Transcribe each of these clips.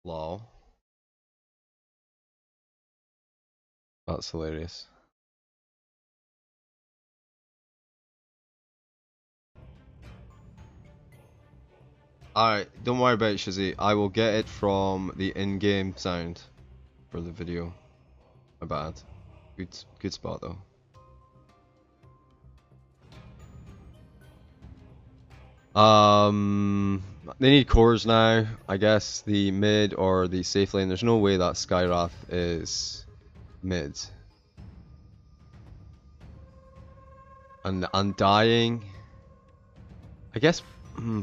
Lol. That's hilarious. Alright, don't worry about it, Shizzy. I will get it from the in-game sound for the video. My bad. Good spot though. They need cores now. I guess the mid or the safe lane. There's no way that Skyrath is mid. And Undying. I guess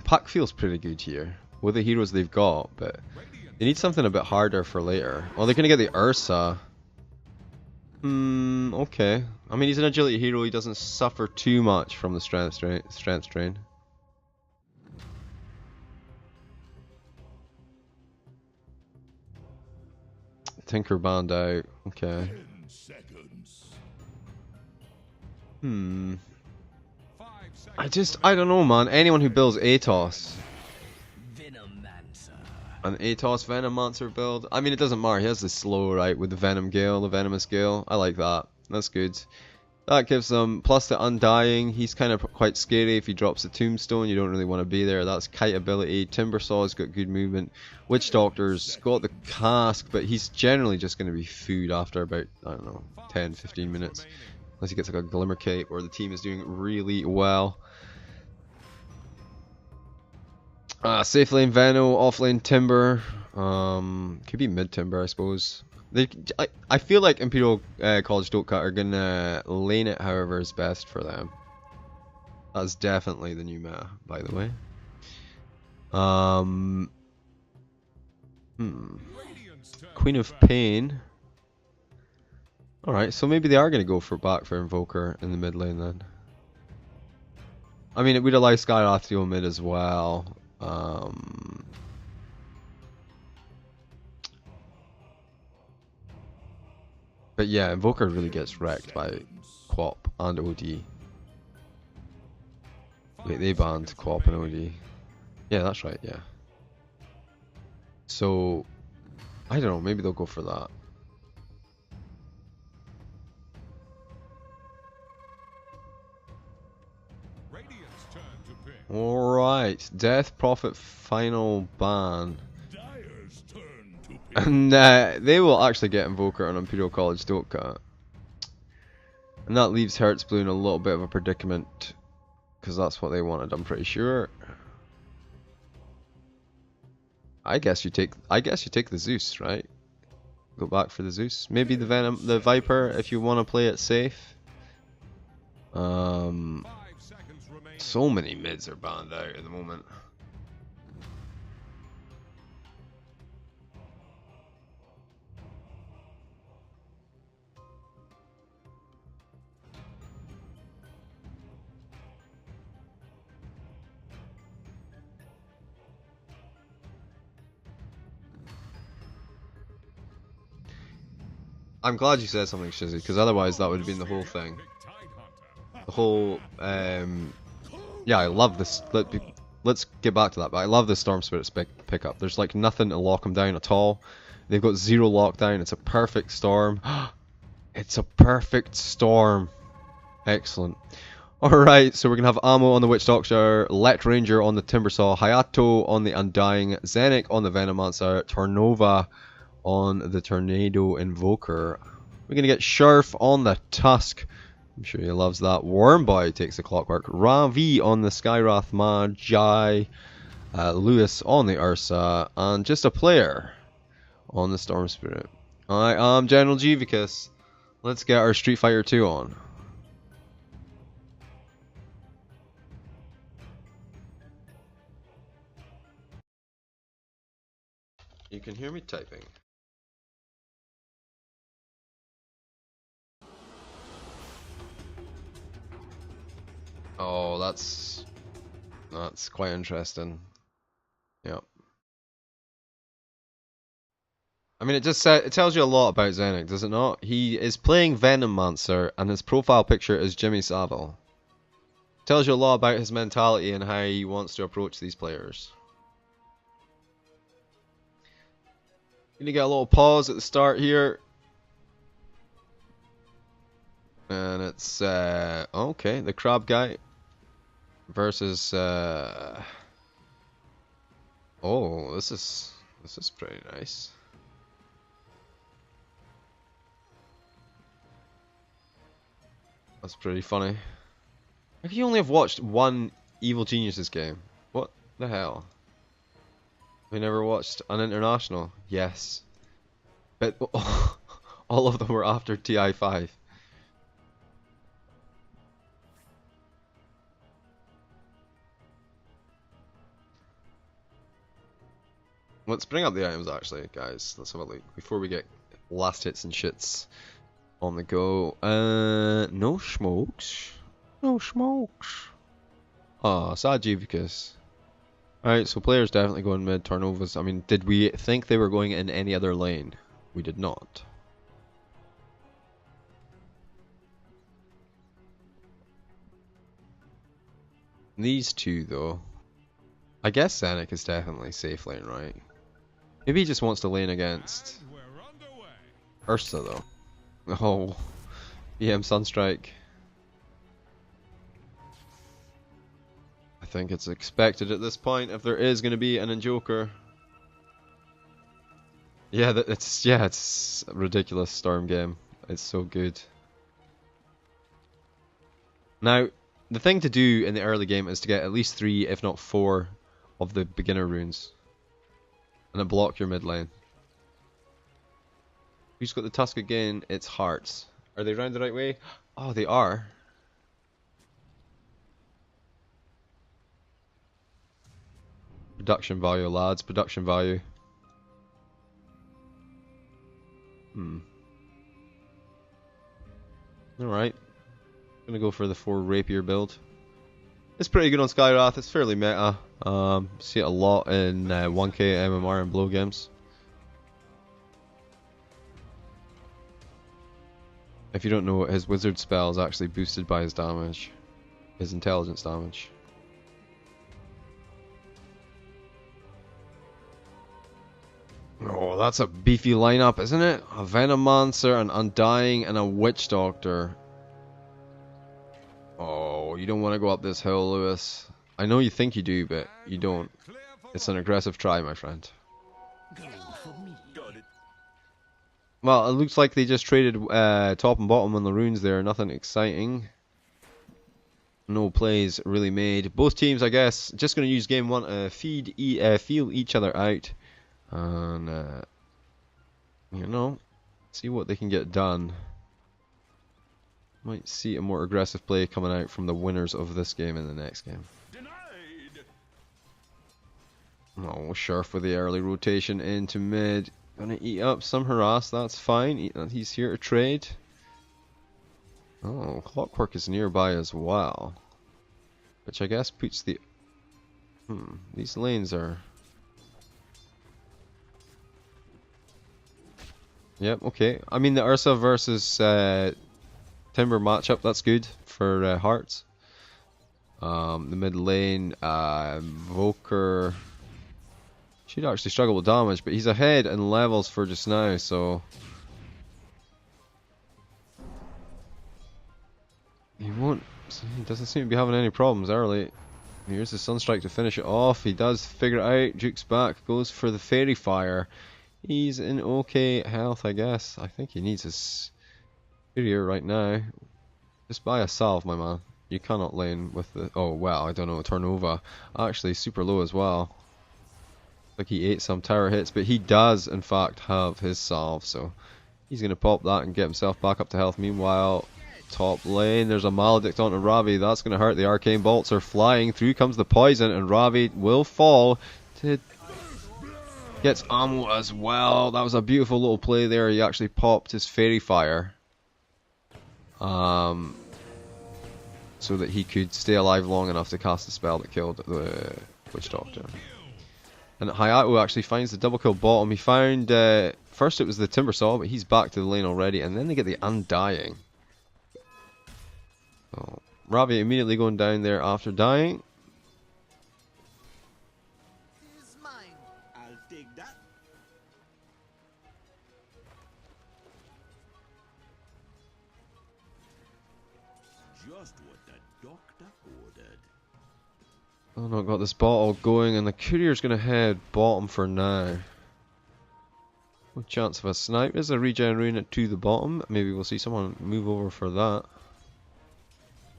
Puck feels pretty good here with the heroes they've got, but they need something a bit harder for later. Oh, they're gonna get the Ursa. Okay. I mean, he's an agility hero. He doesn't suffer too much from the strength strain. Tinker band out. Okay. I don't know, man. Anyone who builds Atos. An Atos Venomancer build. I mean, it doesn't matter. He has the slow, right, with the Venom Gale, the Venomous Gale. I like that. That's good. That gives them, plus the Undying, he's kind of quite scary if he drops a Tombstone, you don't really want to be there. That's Kite ability, Timbersaw's got good movement, Witch Doctor's got the cask, but he's generally just going to be food after about, I don't know, 10-15 minutes. Unless he gets like a Glimmer Cape, or the team is doing really well. Safe lane Veno, off lane Timber, could be mid Timber I suppose. I feel like Imperial College Dotka are gonna lane it however is best for them. That's definitely the new meta, by the way. Queen of Pain. Alright, so maybe they are gonna go back for Invoker in the mid lane then. I mean, it would allow Skyrath to go mid as well. But yeah, Invoker really gets wrecked by Quap and OD. Wait, they banned Quap and OD. Yeah, that's right, yeah. So, I don't know, maybe they'll go for that. Alright, Death Prophet final ban. And they will actually get Invoker on Imperial College Dotka. And that leaves Herts Blue in a little bit of a predicament. Because that's what they wanted, I'm pretty sure. I guess you take the Zeus, right? Go back for the Zeus. Maybe the Viper if you want to play it safe. So many mids are banned out at the moment. I'm glad you said something, Shizzy, because otherwise that would have been the whole thing. The whole, yeah, I love this. Let's get back to that, but I love the Storm Spirit's pickup. There's like nothing to lock them down at all. They've got zero lockdown. It's a perfect storm. It's a perfect storm. Excellent. Alright, so we're going to have Ammo on the Witch Doctor, Let Ranger on the Timbersaw, Hayato on the Undying, Zenik on the Venomancer, Tornova on the Tornado Invoker. We're going to get Sheriff on the Tusk. I'm sure he loves that. Wormboy takes the Clockwork. Ravi on the Skyrath Magi. Lewis on the Ursa. And just a player on the Storm Spirit. I am General Jivicus. Let's get our Street Fighter 2 on. You can hear me typing. Oh, that's quite interesting. Yep. I mean, it tells you a lot about Zenik, does it not? He is playing Venomancer, and his profile picture is Jimmy Savile. Tells you a lot about his mentality and how he wants to approach these players. Gonna get a little pause at the start here. And it's, okay, the crab guy versus, oh, this is pretty nice. That's pretty funny. How can you only have watched one Evil Geniuses game? What the hell? We never watched an international? Yes. But all of them were after TI5. Let's bring up the items actually, guys. Let's have a look before we get last hits and shits on the go. No smokes. No smokes. Ah, sad Jivicus. Alright, so players definitely going mid, turnovers. I mean, did we think they were going in any other lane? We did not. These two, though. I guess Zenik is definitely safe lane, right? Maybe he just wants to lane against Ursa, though. Oh, BM Sunstrike. I think it's expected at this point if there is going to be an Injoker. Yeah, it's a ridiculous Storm game. It's so good. Now, the thing to do in the early game is to get at least 3, if not 4, of the beginner runes. And then block your mid lane. Who's got the Tusk again? It's Herts. Are they round the right way? Oh, they are. Production value, lads. Production value. Alright. Gonna go for the 4 Rapier build. It's pretty good on Skywrath. It's fairly meta. See it a lot in 1K MMR and blow games. If you don't know, his wizard spell is actually boosted by his damage. His intelligence damage. Oh, that's a beefy lineup, isn't it? A Venomancer, an Undying, and a Witch Doctor. Oh, you don't want to go up this hill, Lewis. I know you think you do, but you don't. It's an aggressive try, my friend. Well, it looks like they just traded top and bottom on the runes there. Nothing exciting. No plays really made. Both teams, I guess, just going to use game 1 to feel each other out. And, you know, see what they can get done. Might see a more aggressive play coming out from the winners of this game in the next game. Oh, Sharf with the early rotation into mid. Gonna eat up some harass, that's fine. He's here to trade. Oh, Clockwork is nearby as well. Which I guess puts the... these lanes are... Yep, okay. I mean, the Ursa versus Timber matchup, that's good for Hearts. The mid lane, Voker should actually struggle with damage, but he's ahead in levels for just now, so he doesn't seem to be having any problems early. Here's the Sunstrike to finish it off. He does figure it out. Duke's back, goes for the Fairy Fire. He's in okay health, I guess. I think he needs his Superior right now. Just buy a salve, my man. You cannot lane with the... Oh, well, I don't know. Turnover. Actually, super low as well. Like he ate some tower hits, but he does, in fact, have his salve. So he's going to pop that and get himself back up to health. Meanwhile, top lane, there's a Maledict onto Ravi. That's going to hurt. The arcane bolts are flying. Through comes the poison, and Ravi will fall to... Gets ammo as well. That was a beautiful little play there. He actually popped his Fairy Fire. So that he could stay alive long enough to cast the spell that killed the Witch Doctor. And Hayato actually finds the double kill bottom. He found, first it was the Timbersaw, but he's back to the lane already. And then they get the Undying. So, Ravi immediately going down there after dying. Just what the doctor ordered. Oh no, got this bottle going, and the courier's gonna head bottom for now. No chance of a snipe. There's a regen rune to the bottom. Maybe we'll see someone move over for that.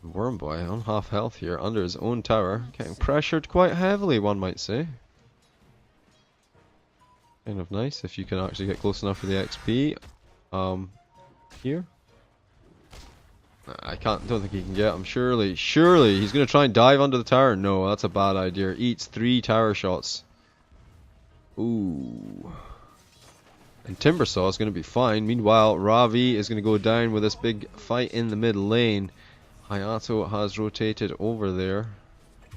Worm Boy on half health here, under his own tower, getting pressured quite heavily, one might say. Kind of nice if you can actually get close enough for the XP. Here. Don't think he can get him. Surely he's gonna try and dive under the tower. No, that's a bad idea. Eats 3 tower shots. Ooh. And Timbersaw is gonna be fine. Meanwhile, Ravi is gonna go down with this big fight in the mid lane. Hayato has rotated over there.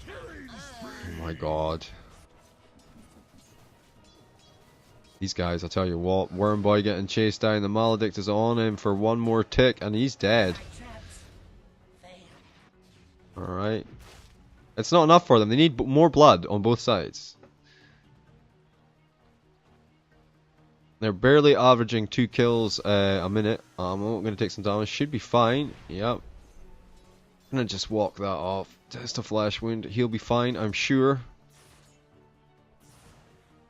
Oh my god. These guys, I'll tell you what, Worm Boy getting chased down, the Maledict is on him for one more tick and he's dead. Alright. It's not enough for them, they need more blood on both sides. They're barely averaging 2 kills a minute. I'm going to take some damage, should be fine, yep. I'm going to just walk that off. Test a flash wound, he'll be fine, I'm sure.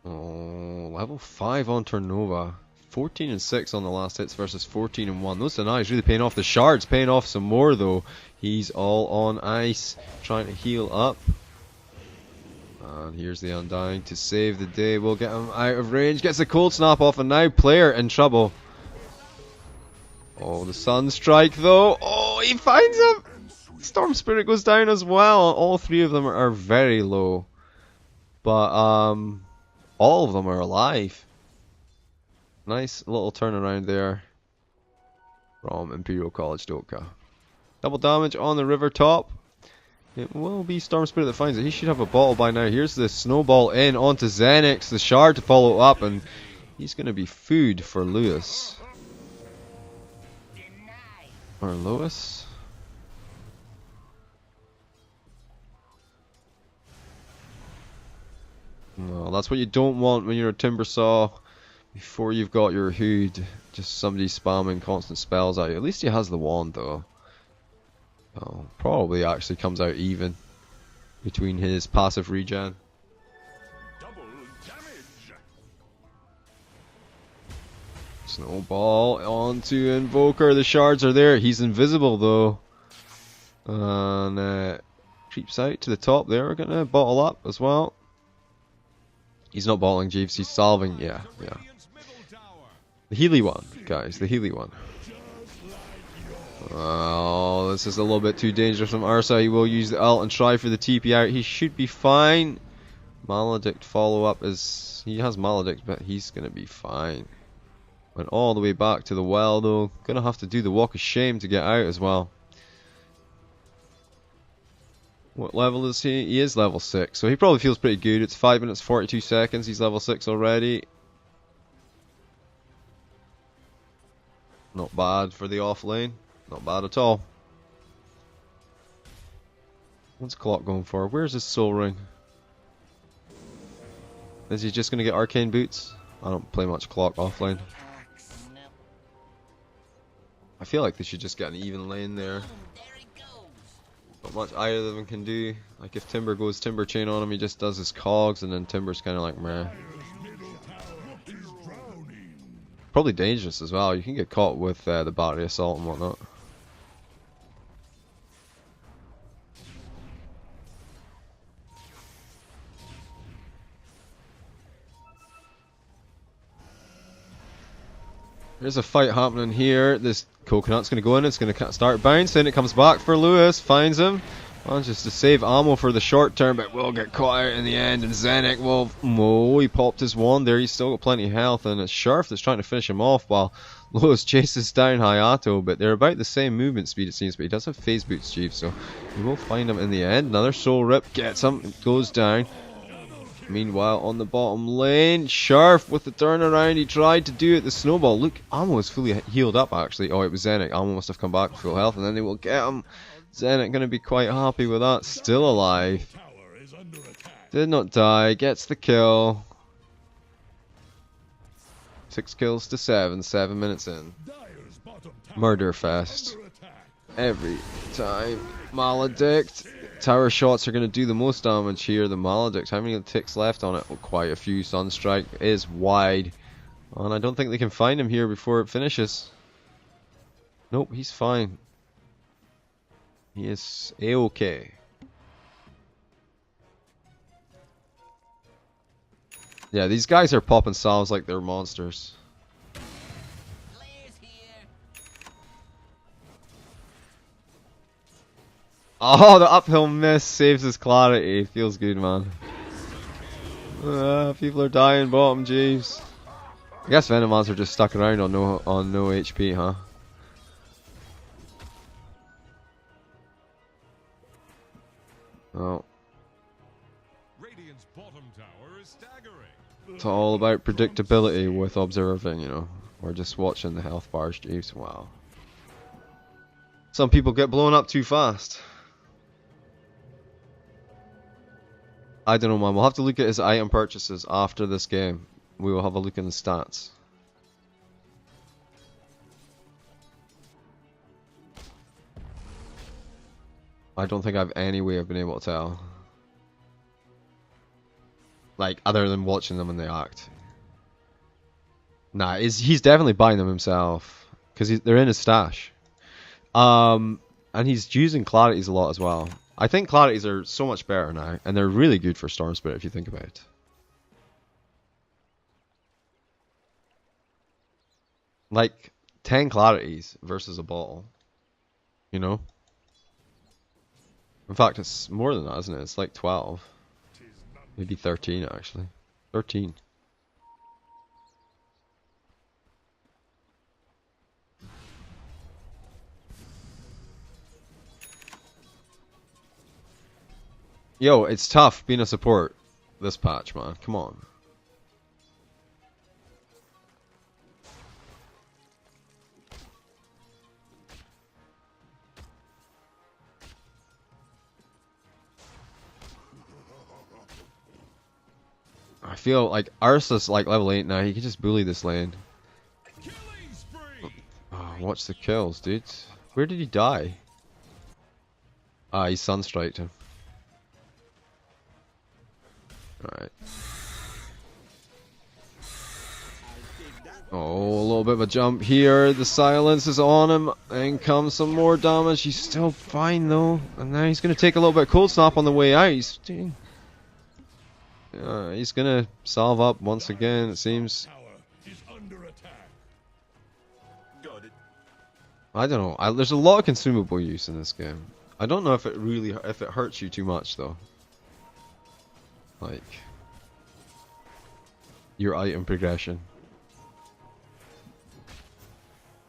Oh, level 5 on Turnova. 14 and 6 on the last hits versus 14 and 1. Those denies really paying off. The shards paying off some more though. He's all on ice, trying to heal up. And here's the Undying to save the day. We'll get him out of range. Gets the cold snap off, and now player in trouble. Oh, the Sun Strike though. Oh, he finds him. Storm Spirit goes down as well. All 3 of them are very low, but all of them are alive. Nice little turnaround there from Imperial College Dotka. Double damage on the river top. It will be Storm Spirit that finds it. He should have a bottle by now. Here's the snowball in onto Xenix. The shard to follow up, and he's going to be food for Lewis. Or Lewis? No, that's what you don't want when you're a Timbersaw. Before you've got your Hood, just somebody spamming constant spells at you. At least he has the wand though. Oh, probably actually comes out even between his passive regen. Double damage. Snowball onto Invoker. The shards are there. He's invisible though. And creeps out to the top there. We're gonna bottle up as well. He's not bottling, Jeeves. He's salving. Yeah. The Healy one, guys. The Healy one. Oh, this is a little bit too dangerous from Ursa. He will use the ult and try for the TP out. He should be fine. Maledict follow-up is... He has Maledict, but he's going to be fine. Went all the way back to the well, though. Going to have to do the Walk of Shame to get out as well. What level is he? He is level 6, so he probably feels pretty good. It's 5 minutes 42 seconds. He's level 6 already. Not bad for the off lane. Not bad at all. What's Clock going for? Where's his soul ring? Is he just going to get arcane boots? I don't play much Clock offlane. I feel like they should just get an even lane there. Not much either of them can do. Like if Timber goes Timber Chain on him, he just does his cogs, and then Timber's kind of like meh. Probably dangerous as well. You can get caught with the battery assault and whatnot. There's a fight happening here. This coconut's going to go in. It's going to start bouncing. It comes back for Lewis. Finds him. Manages to save ammo for the short term, but will get caught out in the end. And Xenic will... Oh, he popped his wand there. He's still got plenty of health. And it's Sharf that's trying to finish him off while Lewis chases down Hayato. But they're about the same movement speed, it seems. But he does have phase boots, Chief. So he will find him in the end. Another soul rip. Gets him. It goes down. Meanwhile, on the bottom lane, Sharf with the turnaround. He tried to do it. The snowball. Look, Amo is fully healed up, actually. Oh, it was Xenic. Amo must have come back with full health. And then they will get him. Xenic going to be quite happy with that. Still alive. Did not die. Gets the kill. 6 kills to 7. 7 minutes in. Murder fest. Every time. Maledict. Tower shots are going to do the most damage here. The Maledict. How many ticks left on it? Oh, quite a few. Sunstrike is wide. And I don't think they can find him here before it finishes. Nope, he's fine. He is A-okay. Yeah, these guys are popping salves like they're monsters. Oh, the uphill miss saves his clarity. Feels good, man. People are dying bottom, jeez. I guess Venomonster just stuck around on no HP, huh? Oh. Radiant's bottom tower is staggering. It's all about predictability with observing, you know. Or just watching the health bars, jeez. Wow. Some people get blown up too fast. I don't know, man. We'll have to look at his item purchases after this game. We will have a look in the stats. I don't think I have any way of being able to tell. Like, other than watching them when they act. Nah, he's definitely buying them himself. Because they're in his stash. And he's using clarities a lot as well. I think clarities are so much better now, and they're really good for Storm Spirit if you think about it. Like 10 clarities versus a bottle, you know. In fact, it's more than that, isn't it? It's like 12, maybe 13 actually. 13. Yo, it's tough being a support this patch, man. Come on. I feel like Ursa's like level 8 now. He can just bully this lane. Oh, watch the kills, dude. Where did he die? Ah, he sunstriked him. Alright. Oh, a little bit of a jump here. The silence is on him. And comes some more damage. He's still fine though. And now he's going to take a little bit of cold snap on the way out. He's going to salve up once again, it seems. I don't know. There's a lot of consumable use in this game. I don't know if it hurts you too much though. Like your item progression.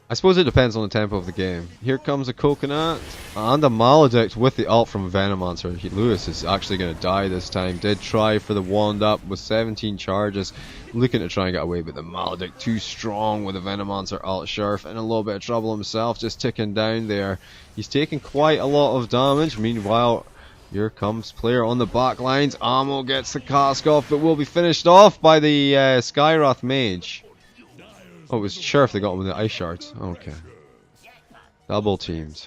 I suppose it depends on the tempo of the game. Here comes a coconut and a Maledict with the ult from Venomonster. Lewis is actually going to die this time. Did try for the wand up with 17 charges, looking to try and get away, but the Maledict too strong with the Venomonster ult. Sheriff in a little bit of trouble himself, just ticking down there. He's taking quite a lot of damage. Meanwhile, here comes player on the back lines. Ammo gets the cask off, but will be finished off by the Skyrath Mage. Oh, it was Sheriff that got him with the ice shards. Okay. Double teamed.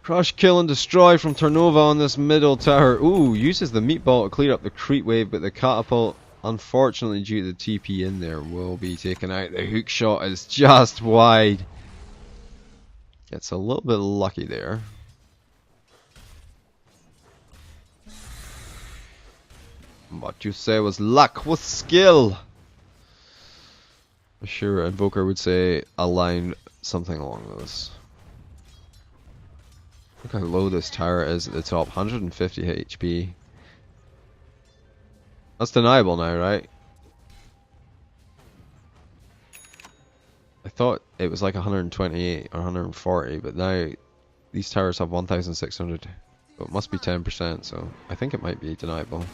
Crush, kill and destroy from Turnova on this middle tower. Ooh, uses the meatball to clear up the creep wave, but the catapult, unfortunately due to the TP in there, will be taken out. The hook shot is just wide. Gets a little bit lucky there. What you say was luck with skill. I'm sure Invoker would say a line something along those. Look how low this tower is at the top. 150 HP. That's deniable now, right? I thought it was like 128 or 140, but now these towers have 1,600. So it must be 10%, so I think it might be deniable.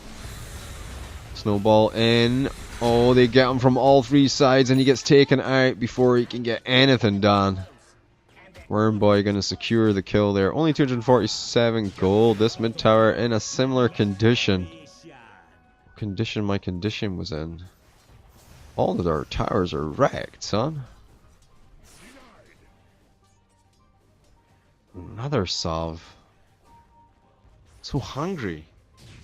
Snowball in. Oh, they get him from all three sides and he gets taken out before he can get anything done. Wormboy going to secure the kill there. Only 247 gold. This mid tower in a similar condition. condition my condition was in. All of our towers are wrecked, son. Another salve. So hungry.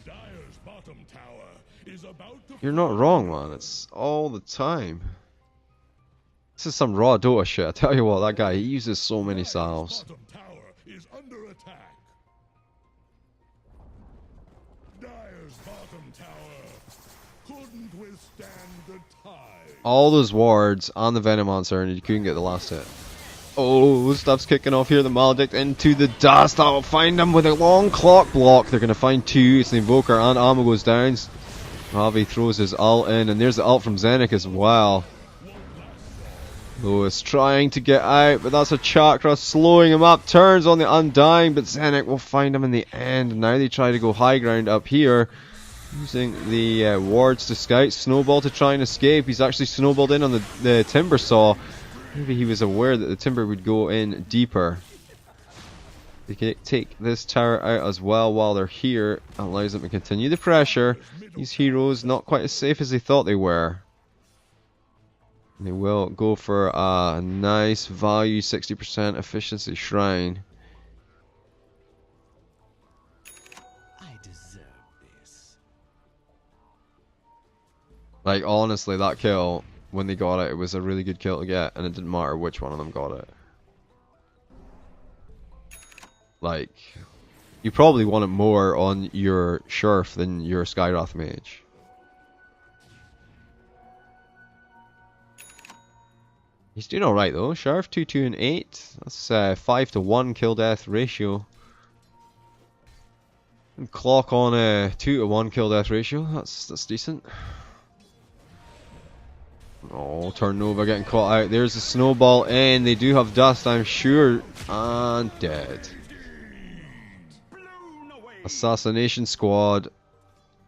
Dyer's bottom tower is about to You're not wrong, man. It's all the time. This is some raw Dota shit. I tell you what, that guy, he uses so many salves. bottom tower is under attack. Dyer's bottom tower couldn't withstand the tide. All those wards on the Venom Monster and you couldn't get the last hit. Oh, stuff's kicking off here. The Maledict into the dust. That'll find them with a long clock block. They're going to find two. It's the Invoker and Amo goes down. Ravi throws his ult in, and there's the ult from Zenik as well. Lewis trying to get out, but that's a chakra slowing him up. Turns on the Undying, but Zenik will find him in the end. Now they try to go high ground up here, using the wards to scout. Snowball to try and escape. He's actually snowballed in on the Timber Saw. Maybe he was aware that the Timber would go in deeper. They can take this tower out as well while they're here. Allows them to continue the pressure. These heroes not quite as safe as they thought they were. And they will go for a nice value 60% efficiency shrine. I deserve this. Like honestly, that kill, when they got it, it was a really good kill to get, and it didn't matter which one of them got it. Like, you probably want it more on your Sheriff than your Skywrath Mage. He's doing alright though. Sheriff 2, 2, and 8. That's 5-to-1 kill death ratio. And Clock on a 2-to-1 kill death ratio. That's decent. Oh, Turnova getting caught out. There's a snowball in. They do have dust, I'm sure. And dead. Assassination Squad.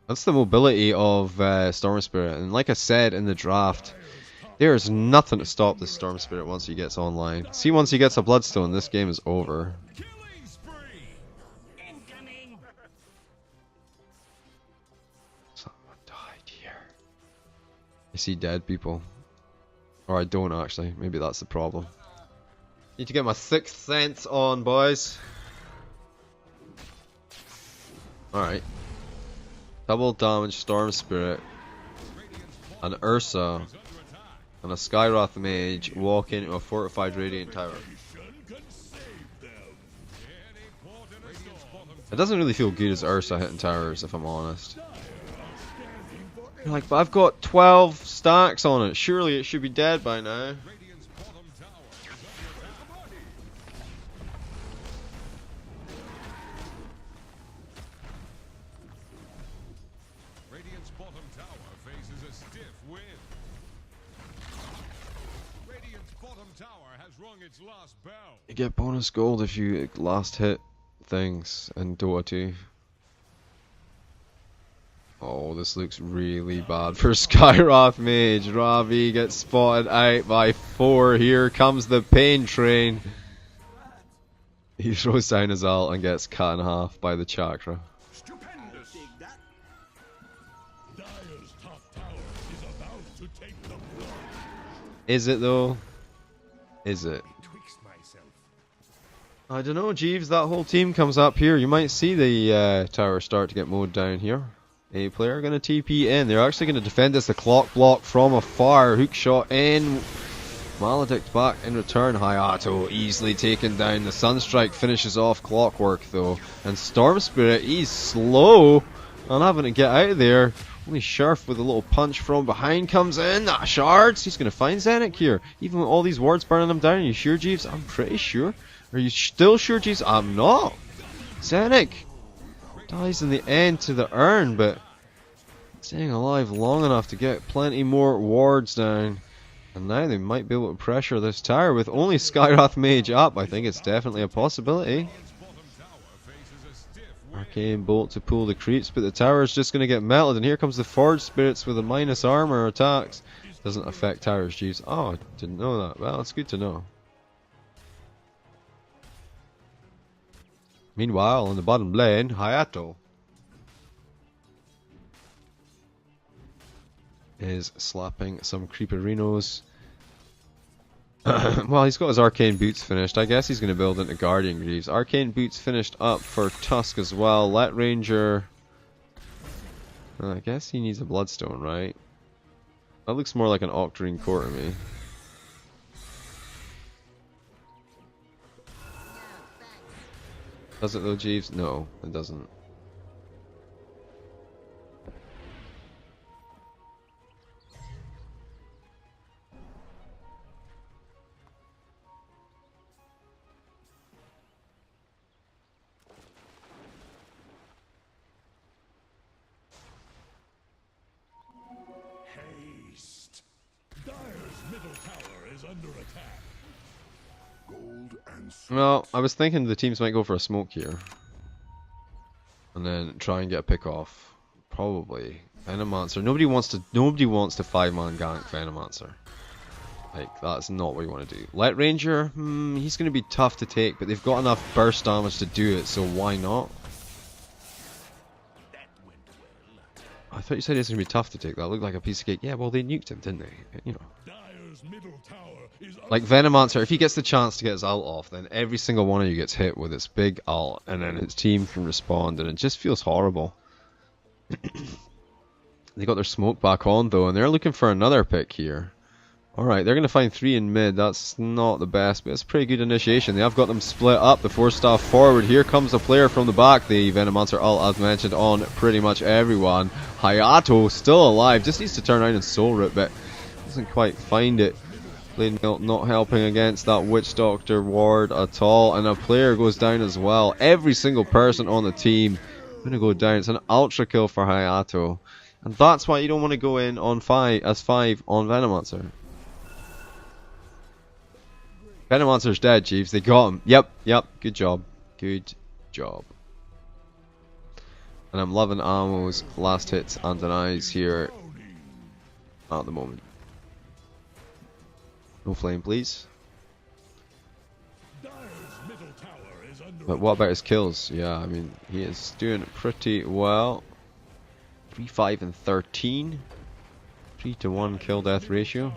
That's the mobility of Storm Spirit. And like I said in the draft, there is nothing to stop this Storm Spirit once he gets online. See, once he gets a Bloodstone, this game is over. Someone died here. I see dead people. Or I don't actually. Maybe that's the problem. Need to get my 6th sense on, boys. Alright. Double damage Storm Spirit. An Ursa. And a Skywrath Mage walk into a fortified Radiant Tower. It doesn't really feel good as Ursa hitting towers, if I'm honest. You're like, but I've got 12 stacks on it. Surely it should be dead by now. Radiant's bottom tower faces a stiff wind. Radiant's bottom tower has rung its last bell. You get bonus gold if you last hit things in Dota 2. Oh, this looks really bad for Skywrath Mage. Ravi gets spotted out by 4. Here comes the pain train. He throws down his ult and gets cut in half by the chakra. Stupendous. Dyer's top tower is about to take the plunge. Is it though? Is it? Twixt myself. I don't know, Jeeves. That whole team comes up here. You might see the tower start to get mowed down here. A player going to TP in. They're actually going to defend this. The clock block from afar. Hook shot in. Maledict back in return. Hayato easily taken down. The Sunstrike finishes off Clockwork though. And Storm Spirit, he's slow on having to get out of there. Only Sheriff with a little punch from behind comes in. Ah, Shards. He's going to find Zenik here. Even with all these wards burning him down. Are you sure, Jeeves? I'm pretty sure. Are you still sure, Jeeves? I'm not. Zenik dies in the end to the urn, but staying alive long enough to get plenty more wards down. And now they might be able to pressure this tower with only Skywrath Mage up. I think it's definitely a possibility. Arcane Bolt to pull the creeps, but the tower is just going to get melted. And here comes the Forge Spirits with a minus armor attacks. Doesn't affect towers, Jeeves. Oh, I didn't know that. Well, it's good to know. Meanwhile, on the bottom lane, Hayato. is slapping some creeperinos. Well, he's got his arcane boots finished. I guess he's going to build into Guardian Greaves. Arcane boots finished up for Tusk as well. Let Ranger. I guess he needs a Bloodstone, right? That looks more like an Octarine Core to me. Does it though, Jeeves? No, it doesn't. Haste. Dyer's middle tower is under attack. Gold and Well, I was thinking the teams might go for a smoke here. And then try and get a pick off. Probably. Venomancer. Nobody wants to 5-man gank Venomancer. Like, that's not what you want to do. Let Ranger, he's going to be tough to take, but they've got enough burst damage to do it, so why not? I thought you said it's going to be tough to take. That looked like a piece of cake. Yeah, well, they nuked him, didn't they? You know. Dyer's middle tower is Like Venomancer, if he gets the chance to get his ult off, then every single one of you gets hit with its big ult, and then his team can respond, and it just feels horrible. They got their smoke back on, though, and they're looking for another pick here. Alright, they're going to find 3 in mid. That's not the best, but it's a pretty good initiation. They have got them split up. The 4-staff forward. Here comes a player from the back. The Venomancer ult, as mentioned, on pretty much everyone. Hayato still alive. Just needs to turn around and soul rip, but doesn't quite find it. Blade Melt not helping against that Witch Doctor ward at all. And a player goes down as well. Every single person on the team going to go down. It's an ultra kill for Hayato. And that's why you don't want to go in on 5 on Venomancer. Venomancer's dead, Chiefs. They got him. Yep. Good job. Good job. And I'm loving Ammo's last hits and denies here at the moment. No flame, please. But what about his kills? Yeah, I mean, he is doing pretty well. 3, 5, and 13. 3-to-1 kill death ratio.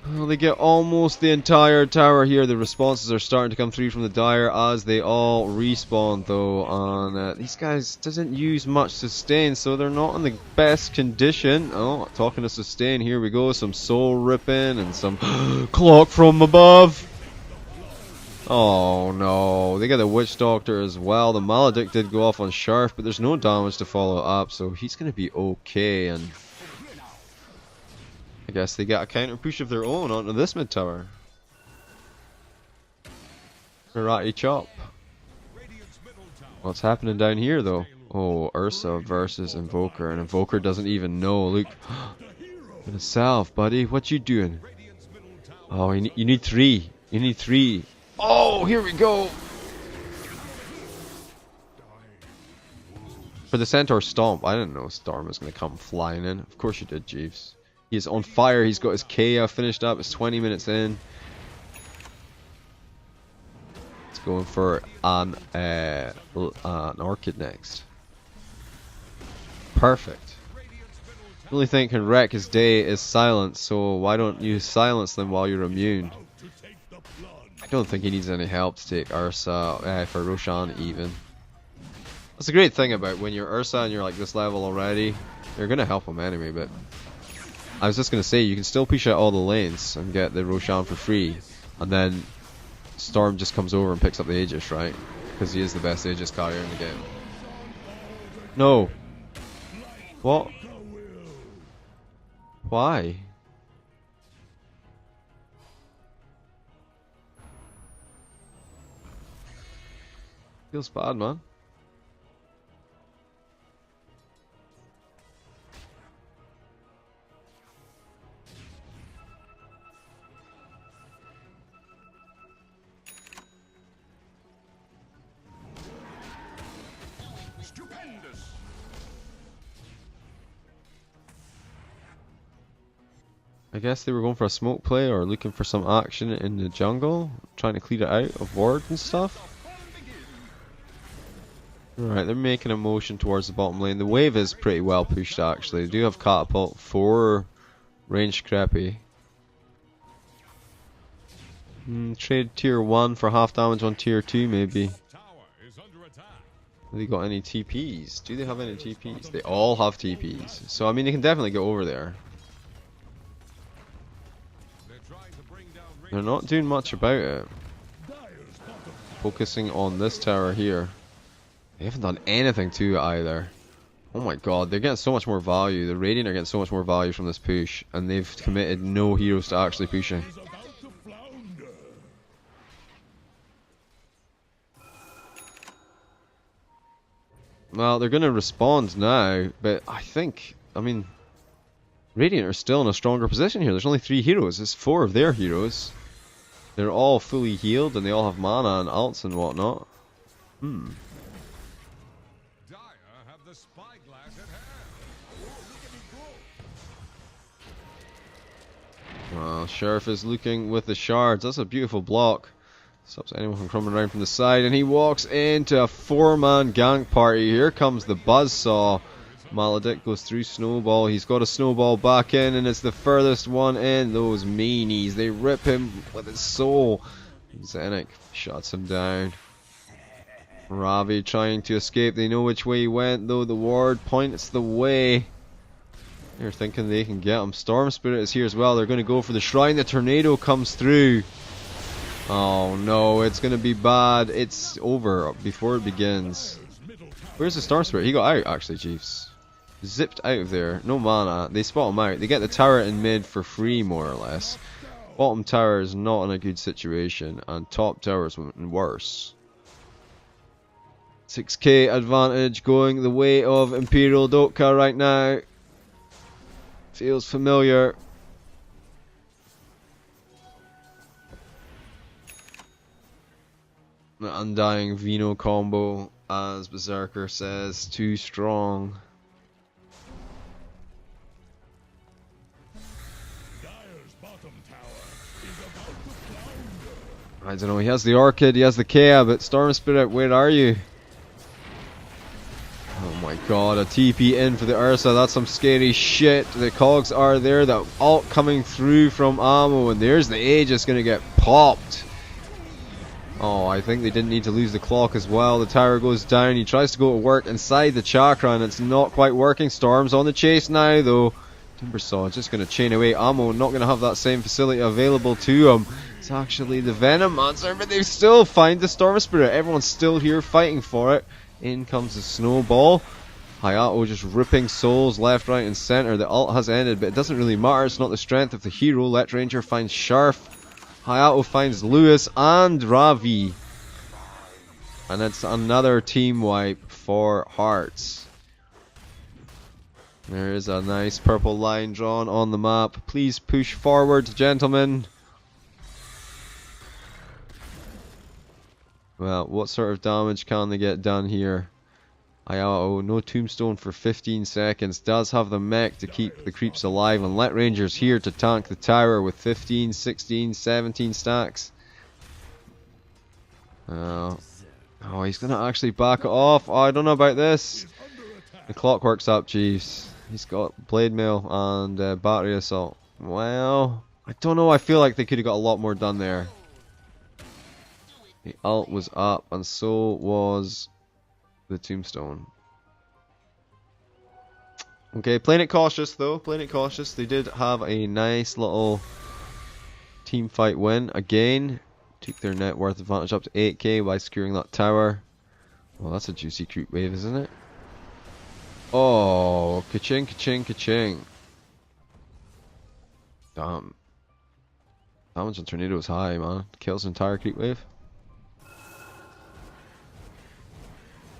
Well, they get almost the entire tower here. The responses are starting to come through from the Dire as they all respawn, though. And these guys doesn't use much sustain, so they're not in the best condition. Oh, talking to sustain, here we go. Some soul ripping and some clock from above. Oh no, they got the Witch Doctor as well. The Maledict did go off on Sharp, but there's no damage to follow up, so he's going to be okay. And I guess they get a counter push of their own onto this mid tower. Karate chop. What's happening down here though? Oh, Ursa versus Invoker, and Invoker doesn't even know. Look, yourself, buddy. What you doing? Oh, you need 3. You need 3. Oh, here we go. For the Centaur Stomp, I didn't know Storm was going to come flying in. Of course you did, Jeeves. He is on fire. He's got his Kea finished up. It's 20 minutes in. It's going for an Orchid next. Perfect. The only thing can wreck his day is silence, so why don't you silence them while you're immune? I don't think he needs any help to take Ursa, for Roshan even. That's a great thing about when you're Ursa and you're like this level already. You're going to help him anyway, but I was just going to say, you can still push out all the lanes and get the Roshan for free. And then Storm just comes over and picks up the Aegis, right? Because he is the best Aegis carrier in the game. No. What? Why? Feels bad, man. stupendous. I guess they were going for a smoke play or looking for some action in the jungle, trying to clear it out of wards and stuff. Right, they're making a motion towards the bottom lane. The wave is pretty well pushed actually. They do have catapult for ranged creepy. Trade tier 1 for half damage on tier 2 maybe. Have they got any TPs? Do they have any TPs? They all have TPs. So I mean they can definitely get over there. They're not doing much about it. Focusing on this tower here. They haven't done anything to it either. Oh my god, they're getting so much more value. The Radiant are getting so much more value from this push. And they've committed no heroes to actually pushing. Well, they're going to respond now, but I think, I mean, Radiant are still in a stronger position here. There's only 3 heroes. It's 4 of their heroes. They're all fully healed and they all have mana and ults and whatnot. Well, Sheriff is looking with the shards. That's a beautiful block. Stops anyone from coming around from the side, and he walks into a 4-man gank party. Here comes the buzzsaw. Maledict goes through Snowball. He's got a Snowball back in, and it's the furthest one in. Those meanies, they rip him with his soul. Zenik shuts him down. Ravi trying to escape. They know which way he went, though. The ward points the way. They're thinking they can get him. Storm Spirit is here as well. They're going to go for the shrine. The tornado comes through. Oh no, it's going to be bad. It's over before it begins. Where's the Storm Spirit? He got out actually, Chiefs. Zipped out of there. No mana. They spot him out. They get the tower in mid for free, more or less. Bottom tower is not in a good situation, and top tower is worse. 6k advantage going the way of Imperial Dotka right now. Feels familiar. The Undying Vino combo, as Berserker says, too strong. I don't know, he has the Orchid, he has the Kea, but Storm Spirit, where are you? Oh my god, a TP in for the Ursa, that's some scary shit. The cogs are there, the ult coming through from ammo, and there's the Aegis gonna get popped. Oh, I think they didn't need to lose the clock as well. The tower goes down, he tries to go to work inside the chakra, and it's not quite working. Storm's on the chase now though. Timbersaw just gonna chain away ammo, not gonna have that same facility available to him. It's actually the Venom Monster, but they still find the Storm Spirit. Everyone's still here fighting for it. In comes the Snowball. Hayato just ripping souls left, right, and center. The ult has ended, but it doesn't really matter. It's not the strength of the hero. Let Ranger finds Sharf. Hayato finds Lewis and Ravi. And it's another team wipe for Herts. There is a nice purple line drawn on the map. Please push forward, gentlemen. Well, what sort of damage can they get done here? Hayato, no tombstone for 15 seconds. Does have the mech to keep the creeps alive, and Let Ranger's here to tank the tower with 15, 16, 17 stacks. Oh, he's going to actually back it off. Oh, I don't know about this. The clockwork's up, Chiefs. He's got Blade Mail and Battery Assault. Well, I don't know. I feel like they could have got a lot more done there. The ult was up, and so was the tombstone. Okay, playing it cautious though. Playing it cautious. They did have a nice little team fight win. Again, took their net worth advantage up to 8k by securing that tower. Well, that's a juicy creep wave, isn't it? Oh, ka-ching, ka-ching, ka-ching. Damn. Damage on Tornado is high, man. Kills an entire creep wave.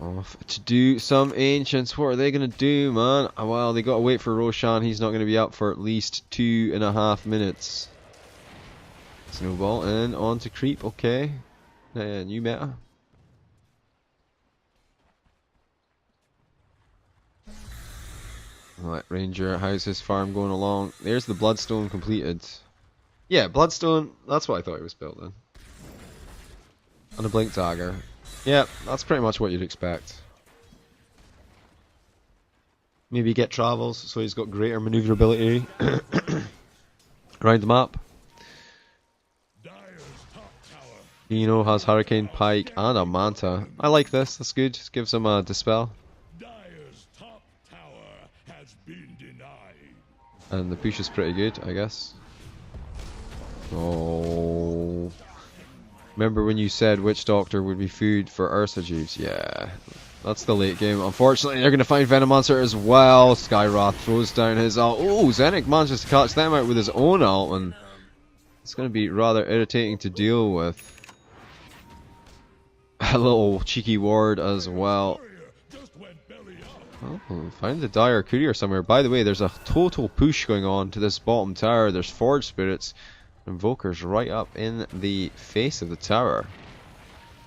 Off to do some ancients. What are they gonna do, man? Well, they gotta wait for Roshan. He's not gonna be up for at least 2.5 minutes. Snowball in onto creep. Okay, new meta. Alright, Ranger, how's his farm going along? There's the Bloodstone completed. Yeah, Bloodstone. That's what I thought it was built in. And a Blink Dagger. Yeah, that's pretty much what you'd expect. Maybe get travels, so he's got greater maneuverability around the map. Eno has Hurricane, Pike, and a Manta. I like this, that's good. Just gives him a Dispel. Dire's top tower has been denied. And the push is pretty good, I guess. Oh. Remember when you said Witch Doctor would be food for Ursa Jeeves? Yeah. That's the late game. Unfortunately, they're going to find Venomancer as well. Skywrath throws down his ult. Oh, Zenik manages to catch them out with his own ult, and it's going to be rather irritating to deal with. A little cheeky ward as well. Oh, find the Dire Courier somewhere. By the way, there's a total push going on to this bottom tower. There's Forge Spirits, Invokers right up in the face of the tower.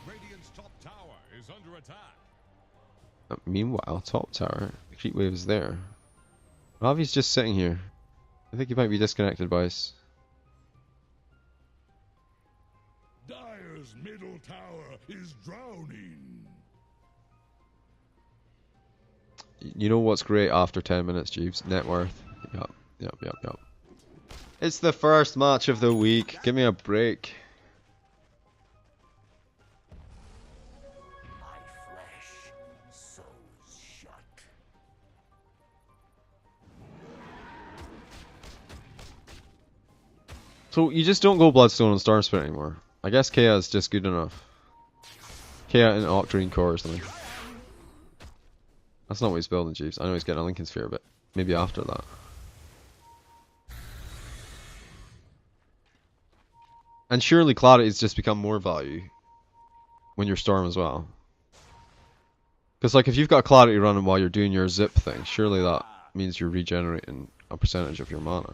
Radiant's top tower is under attack. Meanwhile, top tower, the creep wave is there. Ravi's just sitting here. I think he might be disconnected, boys. Dire's middle tower is drowning. You know what's great after 10 minutes, Jeeves? Net worth. Yep. It's the first match of the week. Give me a break. My flesh sews shut. So you just don't go Bloodstone and Storm Spirit anymore. I guess Kea is just good enough. Kea and Octarine Core or something. That's not what he's building, Jeeves. I know he's getting a Lincoln Sphere, but maybe after that. And surely Clarity's just become more value when you're Storm as well. Because like if you've got Clarity running while you're doing your zip thing, surely that means you're regenerating a percentage of your mana.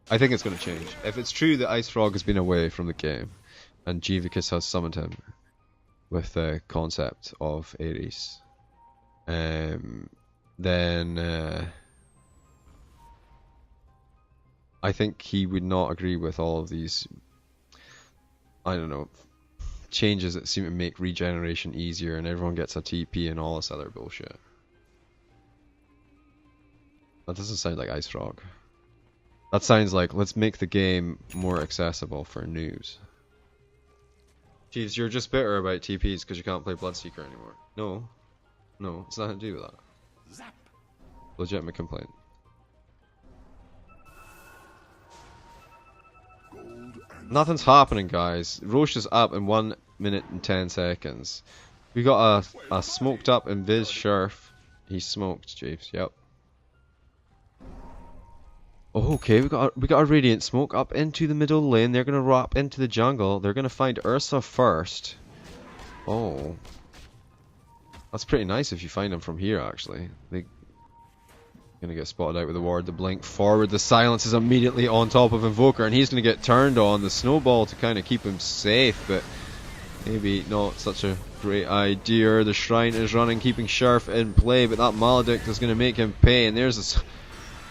I think it's going to change. If it's true that Ice Frog has been away from the game and Jivicus has summoned him with the concept of Ares, then I think he would not agree with all of these, I don't know, changes that seem to make regeneration easier and everyone gets a TP and all this other bullshit. That doesn't sound like Ice Frog. That sounds like, let's make the game more accessible for noobs. Jeeves, you're just bitter about TPs because you can't play Bloodseeker anymore. No, it's nothing to do with that. Zap. Legitimate complaint. Nothing's happening, guys. Roche is up in 1 minute and 10 seconds. We got a smoked up Invis Sheriff. He's smoked, Jeeves. Yep. Oh, okay, we got a Radiant Smoke up into the middle lane. They're gonna wrap into the jungle. They're gonna find Ursa first. Oh, that's pretty nice if you find them from here. Actually, they're gonna get spotted out with the ward. The blink forward. The silence is immediately on top of Invoker, and he's gonna get turned on. The snowball to kind of keep him safe, but maybe not such a great idea. The Shrine is running, keeping Sheriff in play, but that Maledict is gonna make him pay. And there's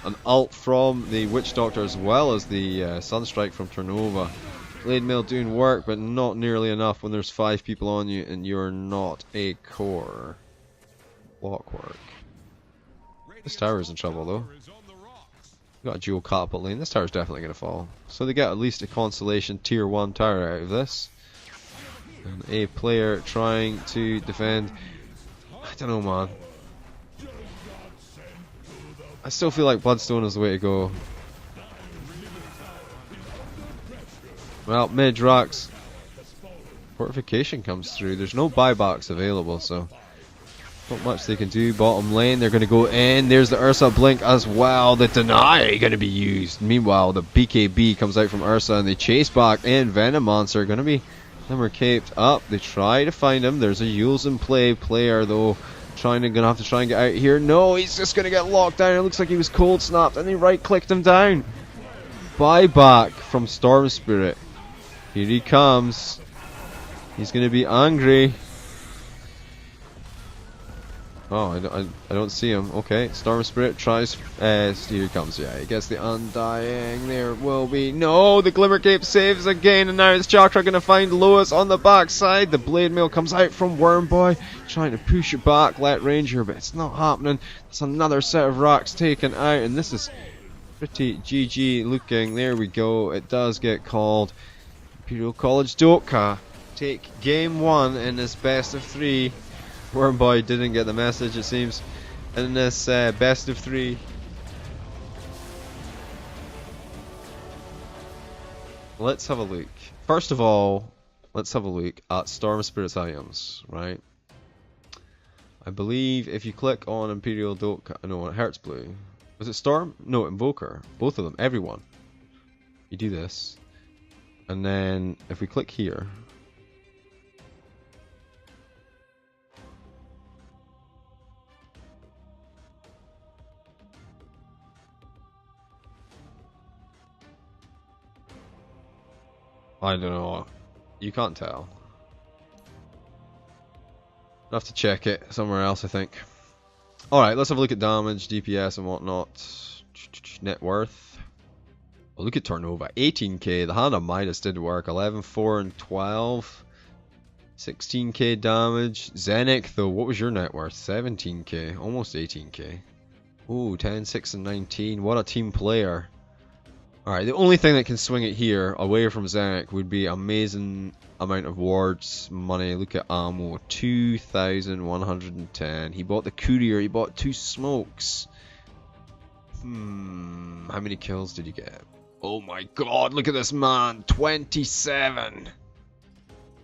an ult from the Witch Doctor as well as the Sunstrike from Turnova. Blade Mail doing work, but not nearly enough when there's 5 people on you and you're not a core. Blockwork. This tower is in trouble though. Got a dual catapult lane. This tower's definitely going to fall. So they get at least a consolation tier 1 tower out of this. And a player trying to defend. I don't know, man. I still feel like Bloodstone is the way to go. Well, mid-Rax. Fortification comes through. There's no buybacks available, so not much they can do. Bottom lane, they're going to go in. There's the Ursa Blink as well. The Deny going to be used. Meanwhile, the BKB comes out from Ursa and they chase back in. Venomancer going to be Glimmer caped up. They try to find him. There's a Yules in play. Player, though, gonna have to try and get out here. No, he's just gonna get locked down. It looks like he was cold snapped and they right clicked him down. Buyback from Storm Spirit. Here he comes. He's gonna be angry. Oh, I don't see him. Okay, Storm Spirit tries. Here he comes. Yeah, he gets the Undying. There will be no. The Glimmer Cape saves again, and now it's Chakra gonna find Lois on the backside. The Blade Mail comes out from Wormboy, trying to push it back, let Ranger, but it's not happening. It's another set of racks taken out, and this is pretty GG looking. There we go. It does get called. Imperial College Dotka take game 1 in this best of 3. Wormboy didn't get the message, it seems, in this best of 3. Let's have a look. First of all, let's have a look at Storm Spirit's items, right? I believe if you click on Imperial Dotka, no, Herts Blue. Was it Storm? No, Invoker. Both of them, everyone. You do this. And then if we click here, I don't know. You can't tell. I'll have to check it somewhere else, I think. Alright, let's have a look at damage, DPS and whatnot. Net worth. Oh, look at turnover. 18k. The Hand of Midas did work. 11, 4, and 12. 16k damage. Zenek, though, what was your net worth? 17k. Almost 18k. Ooh, 10, 6, and 19. What a team player. Alright, the only thing that can swing it here, away from Zenek, would be amazing amount of wards, money. Look at ammo, 2,110. He bought the courier, he bought 2 smokes. How many kills did you get? Oh my god, look at this man, 27!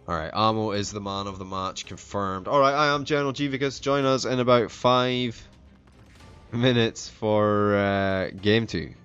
Alright, ammo is the man of the match, confirmed. Alright, I am General Jivicus. Join us in about 5 minutes for game 2.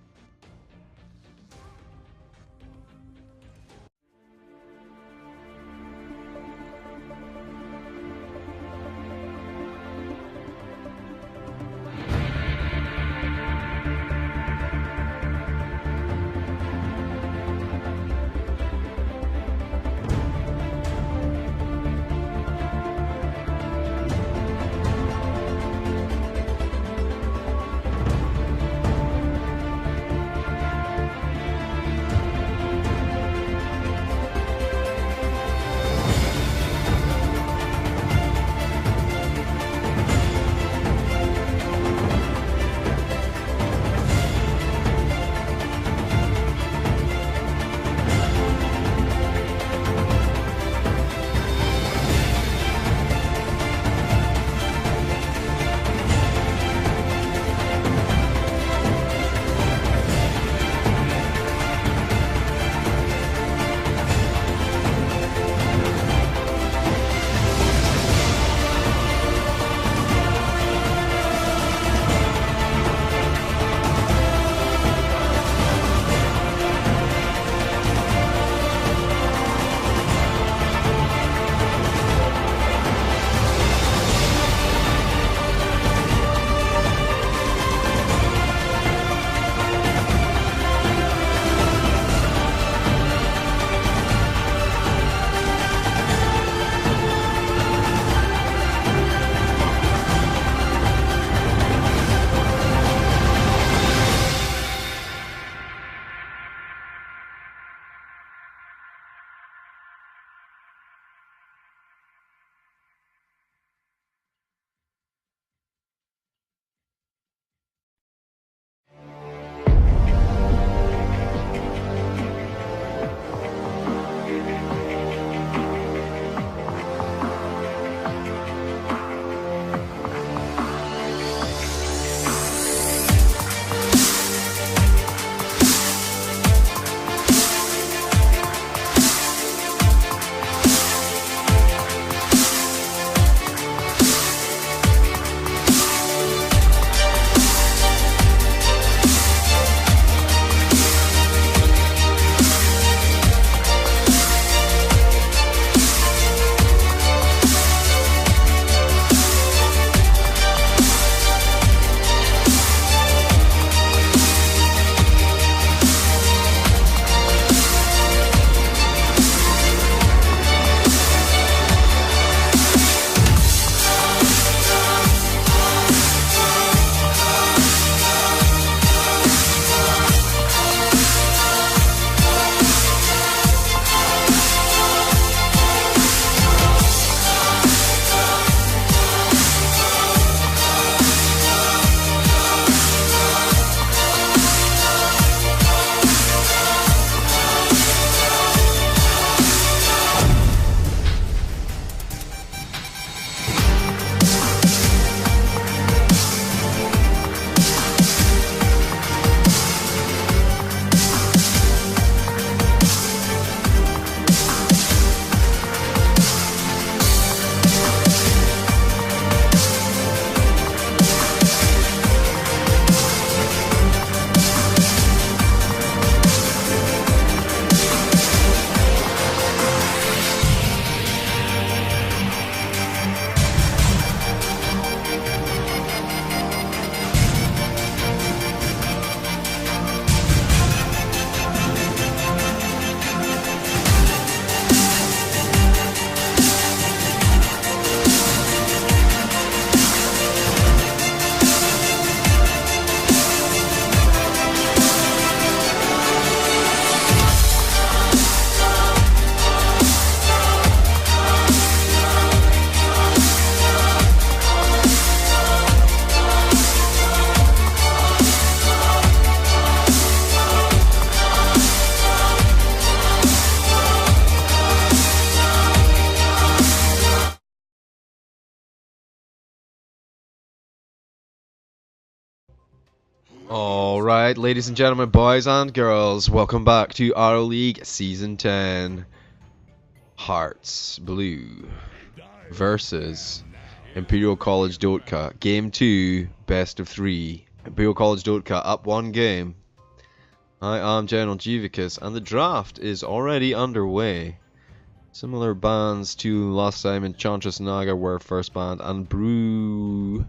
Alright, ladies and gentlemen, boys and girls, welcome back to RO League Season 10. Hearts Blue versus Imperial College Dotka. Game 2, best of 3. Imperial College Dotka up 1 game. I am General Jivicus, and the draft is already underway. Similar bans to last time, Enchantress Naga were first banned, and Brew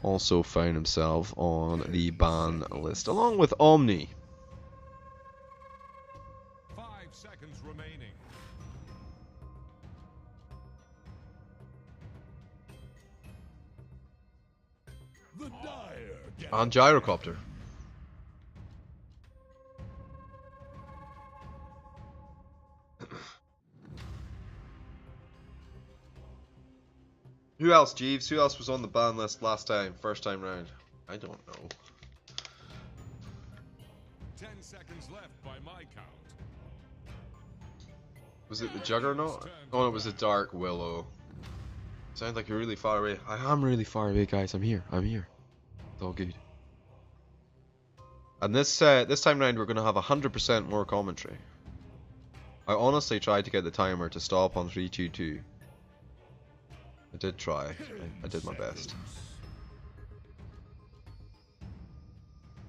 also found himself on the ban list, along with Omni. 5 seconds remaining. The dire And Gyrocopter. Who else, Jeeves? Who else was on the ban list last time, first time round? I don't know. 10 seconds left by my count. Was it the Juggernaut? Oh, no, it was the Dark Willow. Sounds like you're really far away. I am really far away, guys. I'm here. I'm here. It's all good. And this time round, we're going to have 100% more commentary. I honestly tried to get the timer to stop on 322. I did try. I did my best.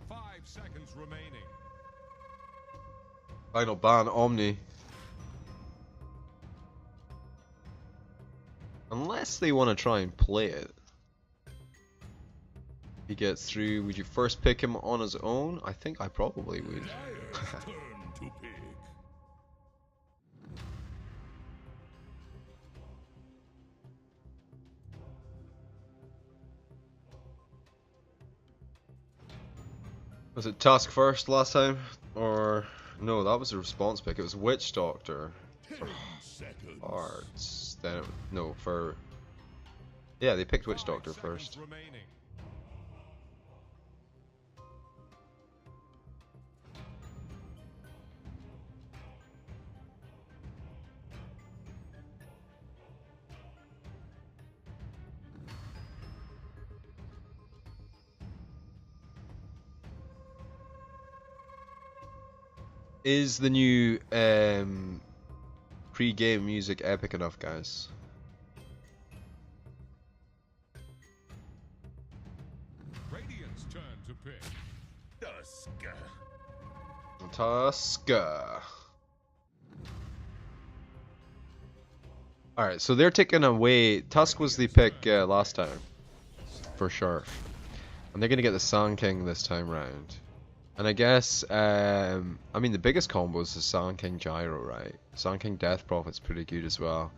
5 seconds remaining. Final ban, Omni. Unless they want to try and play it. He gets through. Would you first pick him on his own? I think I probably would. Dire's turn to pick. Was it Tusk first last time? Or no, that was a response pick. It was Witch Doctor. 10 seconds. Hearts. Then no, for yeah, they picked Witch 5 Doctor seconds first. remaining. Is the new pre-game music epic enough, guys? Radiant's turn to pick. Dotka. Tuska. Alright, so they're taking away. Tusk was the pick last time, for sure. And they're going to get the Sand King this time round. And I guess, I mean, the biggest combo is the Sand King Gyro, right? Sand King Death Prophet's pretty good as well.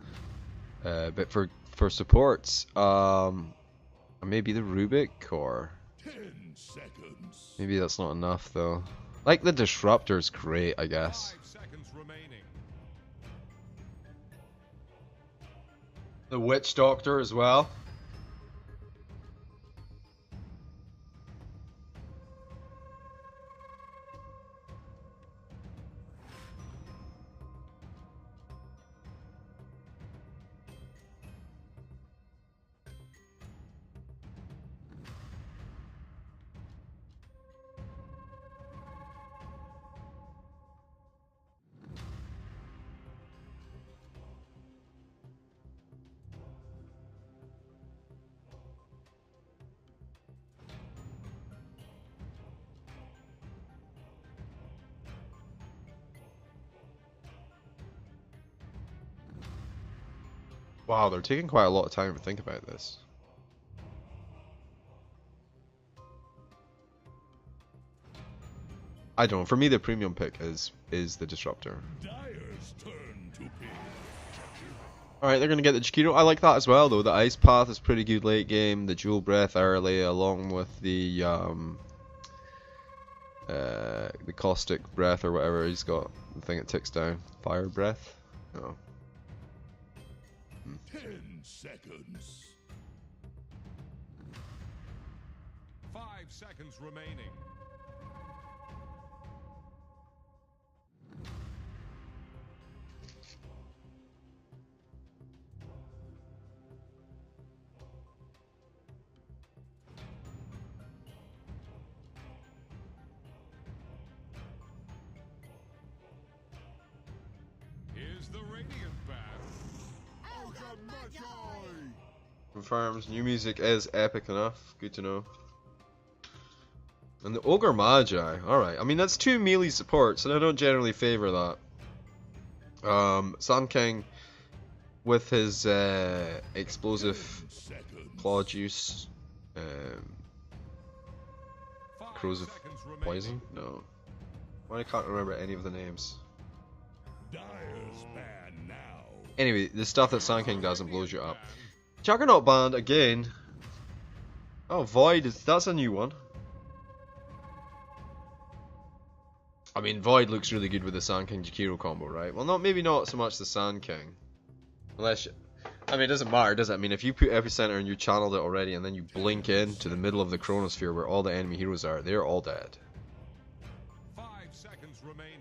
But for supports, maybe the Rubik, or 10 seconds. maybe that's not enough though. Like the Disruptor's great, I guess. 5 seconds remaining. The Witch Doctor as well. Wow, they're taking quite a lot of time to think about this. I don't know. For me, the premium pick is the Disruptor. Dire's turn to pick. Alright, they're going to get the Chiquito. I like that as well, though. The Ice Path is pretty good late game. The Jewel Breath early, along with the Caustic Breath or whatever he's got. The thing that ticks down. Fire Breath? No. 10 seconds. 5 seconds remaining. is the Radiant Band. Confirms new music is epic enough. Good to know. And the Ogre Magi. Alright, I mean that's 2 melee supports, and I don't generally favour that. Sand King with his explosive claw juice. Corrosive poison? No. I can't remember any of the names. Anyway, the stuff that Sand King does and blows you up. Juggernaut Band again. Oh, Void, that's a new one. I mean, Void looks really good with the Sand King Jakiro combo, right? Well, maybe not so much the Sand King. Unless you, I mean, it doesn't matter, does it? I mean, if you put Epicenter and you channeled it already, and then you blink in to the middle of the Chronosphere where all the enemy heroes are, they're all dead. 5 seconds remaining.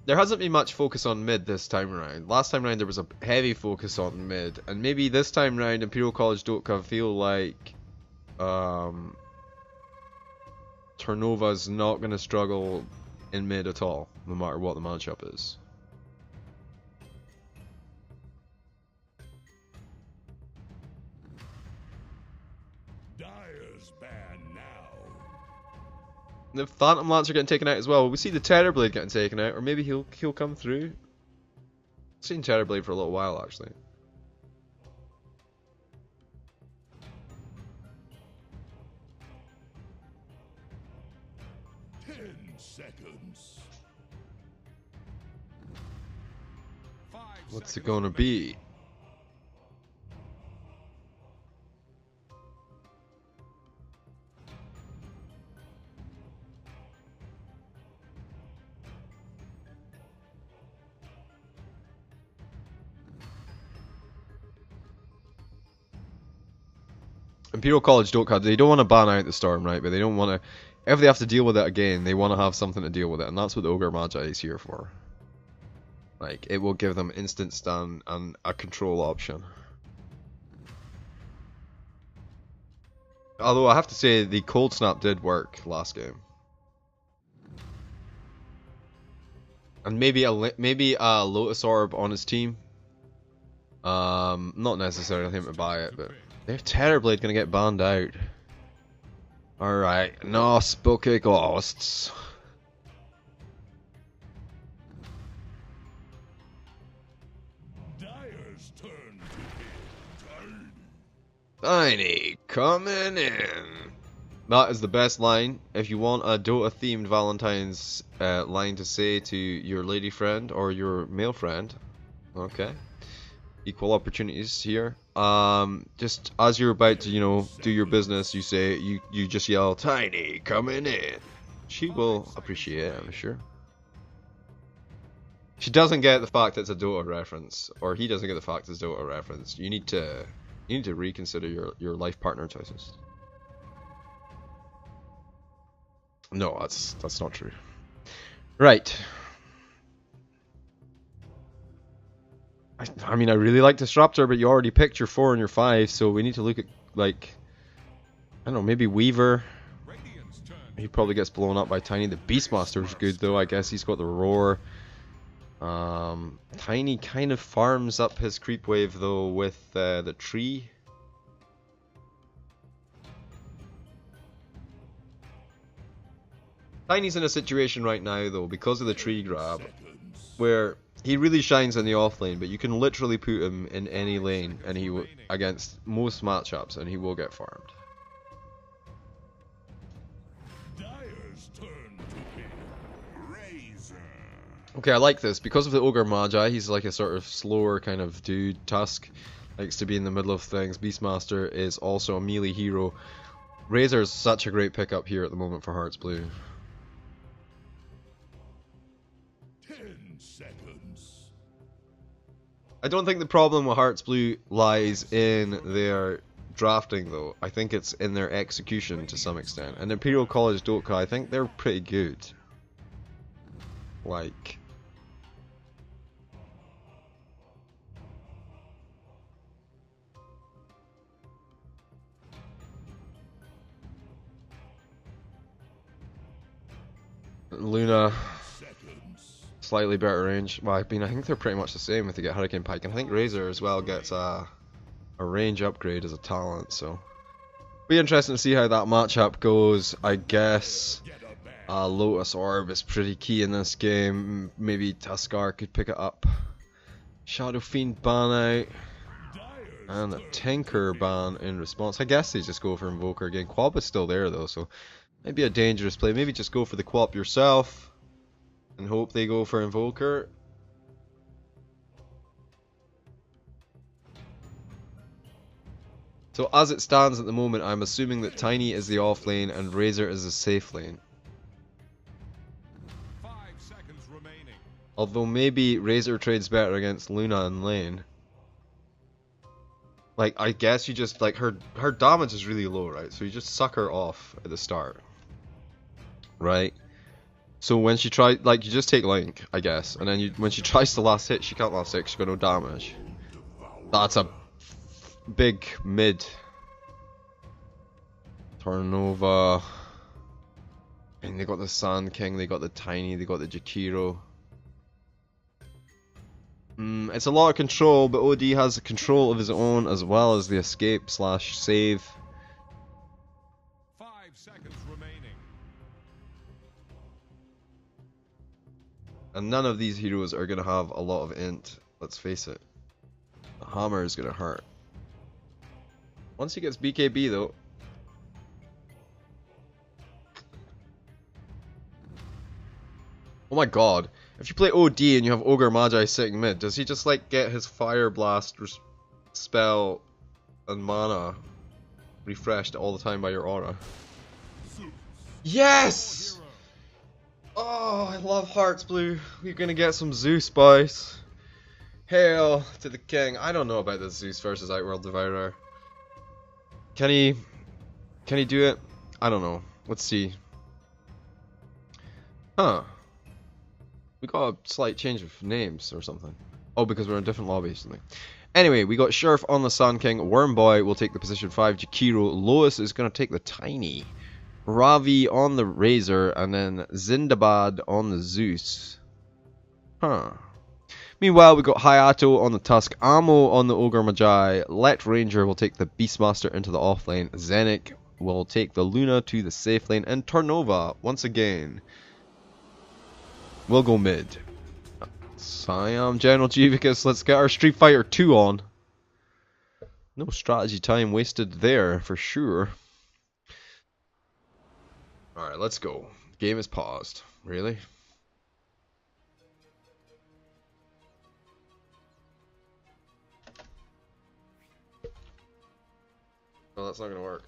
There hasn't been much focus on mid this time around. Last time around there was a heavy focus on mid, and maybe this time around Imperial College Dotka feel like Ternova's not going to struggle in mid at all, no matter what the matchup is. Dyer's banned now. The Phantom Lancer getting taken out as well. We see the Terrorblade getting taken out, or maybe he'll come through. I've seen Terrorblade for a little while actually. Seconds. What's it gonna be? Imperial College Dotka, they don't want to ban out the storm, right? But they don't want to. If they have to deal with it again, they want to have something to deal with it, and that's what the Ogre Magi is here for. Like, it will give them instant stun and a control option. Although I have to say, the Cold Snap did work last game. And maybe a Lotus Orb on his team. Not necessarily him to buy it, but they're Terrorblade gonna get banned out. Alright, no spooky ghosts. Dyer's turn to hit. Tiny coming in. That is the best line. If you want a Dota themed Valentine's line to say to your lady friend or your male friend, okay. Equal opportunities here. Just as you're about to, you know, do your business, you say, you just yell, Tiny coming in. She will appreciate it, I'm sure. She doesn't get the fact it's a Dota reference, or he doesn't get the fact it's a Dota reference. You need to reconsider your life partner choices. No, that's not true. Right. I mean, I really like Disruptor, but you already picked your 4 and your 5, so we need to look at, like, I don't know, maybe Weaver. He probably gets blown up by Tiny. The Beastmaster's good, though. I guess he's got the Roar. Tiny kind of farms up his creep wave, though, with the tree. Tiny's in a situation right now, though, because of the tree grab, where he really shines in the off lane, but you can literally put him in any lane, and he will, against most matchups, and he will get farmed. Dyer's turn to hit. Razor. Okay, I like this. Because of the Ogre Magi, he's like a sort of slower kind of dude. Tusk likes to be in the middle of things. Beastmaster is also a melee hero. Razor is such a great pickup here at the moment for Hearts Blue. 10 seconds. I don't think the problem with Hearts Blue lies in their drafting, though. I think it's in their execution to some extent. And Imperial College Dotka, I think they're pretty good. Like, Luna, slightly better range. Well, I mean, I think they're pretty much the same if they get Hurricane Pike. And I think Razor as well gets a range upgrade as a talent, so be interesting to see how that matchup goes. I guess Lotus Orb is pretty key in this game. Maybe Tuskar could pick it up. Shadow Fiend ban out. And a Tinker ban in response. I guess they just go for Invoker again. Quap is still there though, so maybe a dangerous play. Maybe just go for the Quap yourself and hope they go for Invoker. So as it stands at the moment, I'm assuming that Tiny is the off lane and Razor is the safe lane. 5 seconds remaining. Although maybe Razor trades better against Luna in lane. Like, I guess you just, like, her damage is really low, right? So you just suck her off at the start. Right? So when she tries, like, you just take Link, I guess. And then when she tries to last hit, she can't last hit, she's got no damage. That's a big mid. Tornova. And they got the Sand King, they got the Tiny, they got the Jakiro. It's a lot of control, but OD has the control of his own as well as the escape / save. 5 seconds remaining. And none of these heroes are going to have a lot of int, let's face it. The hammer is going to hurt. Once he gets BKB though. Oh my god. If you play OD and you have Ogre Magi sitting mid, does he just like get his Fire Blast spell and mana refreshed all the time by your aura? Yes! Oh, I love Hearts Blue. We're gonna get some Zeus, boys. Hail to the king. I don't know about this Zeus versus Outworld Devourer. Can he do it? I don't know. Let's see. Huh. We got a slight change of names or something. Oh, because we're in a different lobby or something. Anyway, we got Sheriff on the Sand King. Wormboy will take the position 5. Jakiro. Lois is going to take the Tiny. Ravi on the Razor. And then Zindabad on the Zeus. Huh. Meanwhile, we got Hayato on the Tusk. Amo on the Ogre Magi. Let Ranger will take the Beastmaster into the offlane. Zenik will take the Luna to the safe lane. And Tornova, once again, we'll go mid. Siam General Jivicus, let's get our Street Fighter 2 on. No strategy time wasted there, for sure. Alright, let's go. Game is paused. Really? No, that's not gonna work.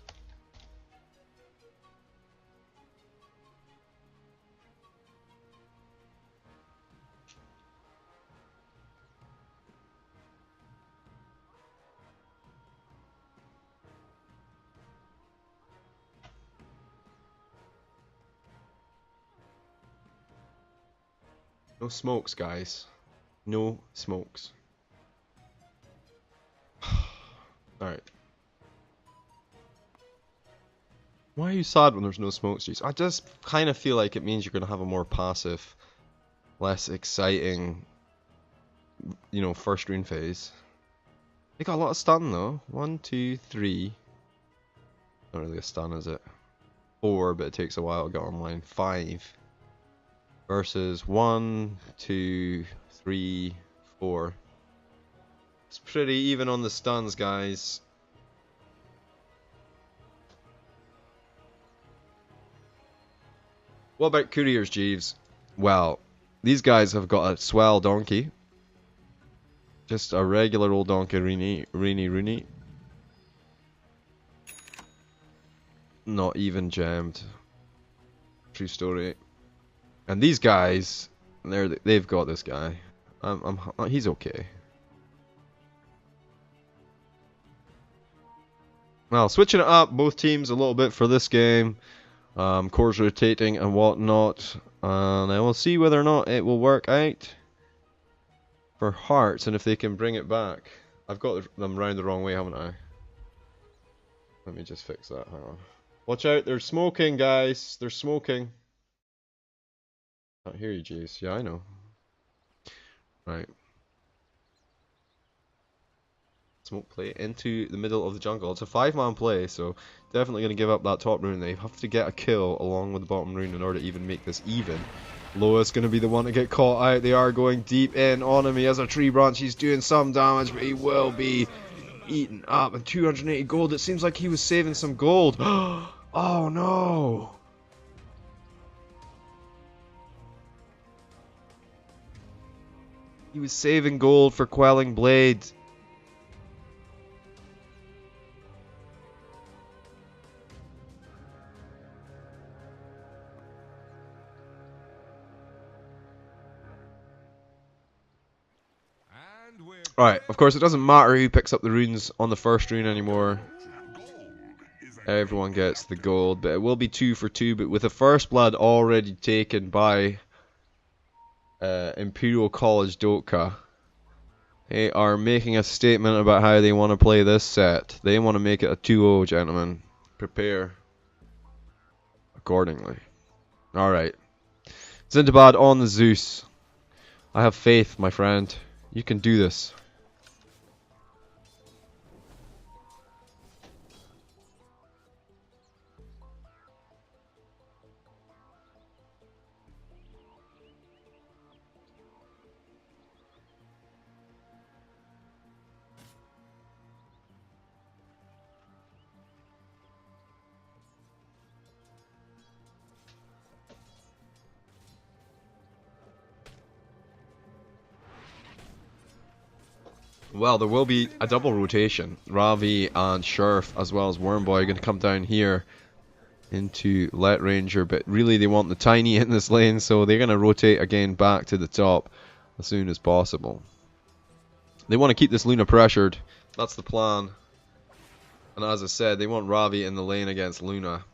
No smokes, guys. No smokes. Alright. Why are you sad when there's no smokes, jeez? I just kind of feel like it means you're going to have a more passive, less exciting, you know, first rune phase. They got a lot of stun though. 1, 2, 3. Not really a stun, is it? 4, but it takes a while to get online. 5. Versus 1, 2, 3, 4. It's pretty even on the stuns, guys. What about couriers, Jeeves? Well, these guys have got a swell donkey. Just a regular old donkey, Rooney. Not even jammed. True story. And these guys, they've got this guy. He's okay. Well, switching it up, both teams a little bit for this game. Cores rotating and whatnot. And I will see whether or not it will work out for Hearts and if they can bring it back. I've got them round the wrong way, haven't I? Let me just fix that. Hang on. Watch out, they're smoking, guys. They're smoking. Can't hear you, Jace. Yeah, I know. Right. Smoke play into the middle of the jungle. It's a 5-man play, so definitely going to give up that top rune. They have to get a kill along with the bottom rune in order to even make this even. Loa's going to be the one to get caught out. They are going deep in on him. He has a tree branch. He's doing some damage, but he will be eaten up. And 280 gold. It seems like he was saving some gold. Oh no! He was saving gold for Quelling Blade. Alright, of course it doesn't matter who picks up the runes on the first rune anymore. Everyone gets the gold, but it will be 2 for 2, but with the first blood already taken by Imperial College Dotka. They are making a statement about how they want to play this set. They want to make it a 2-0, gentlemen. Prepare accordingly. Alright. Zindabad on the Zeus. I have faith, my friend. You can do this. Well, there will be a double rotation. Ravi and Sheriff, as well as Wormboy, are going to come down here into Let Ranger, but really they want the Tiny in this lane, so they're going to rotate again back to the top as soon as possible. They want to keep this Luna pressured. That's the plan. And as I said, they want Ravi in the lane against Luna,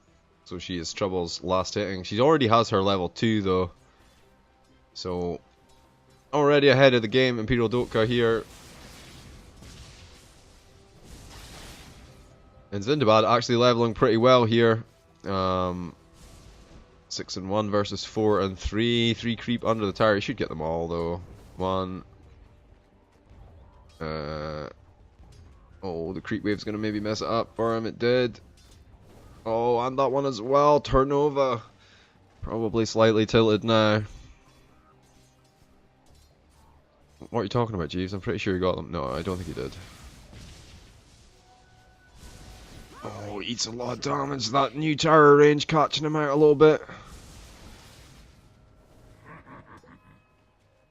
so she has troubles last hitting. She already has her level 2 though, so already ahead of the game. Imperial Dotka here. And Zindabad actually leveling pretty well here. 6 and 1 versus 4 and 3. 3 creep under the tower. You should get them all though. 1. Oh, the creep wave's gonna maybe mess it up for him. It did. Oh, and that one as well. Turnova. Probably slightly tilted now. What are you talking about, Jeeves? I'm pretty sure you got them. No, I don't think he did. Oh, eats a lot of damage. That new tower range catching him out a little bit.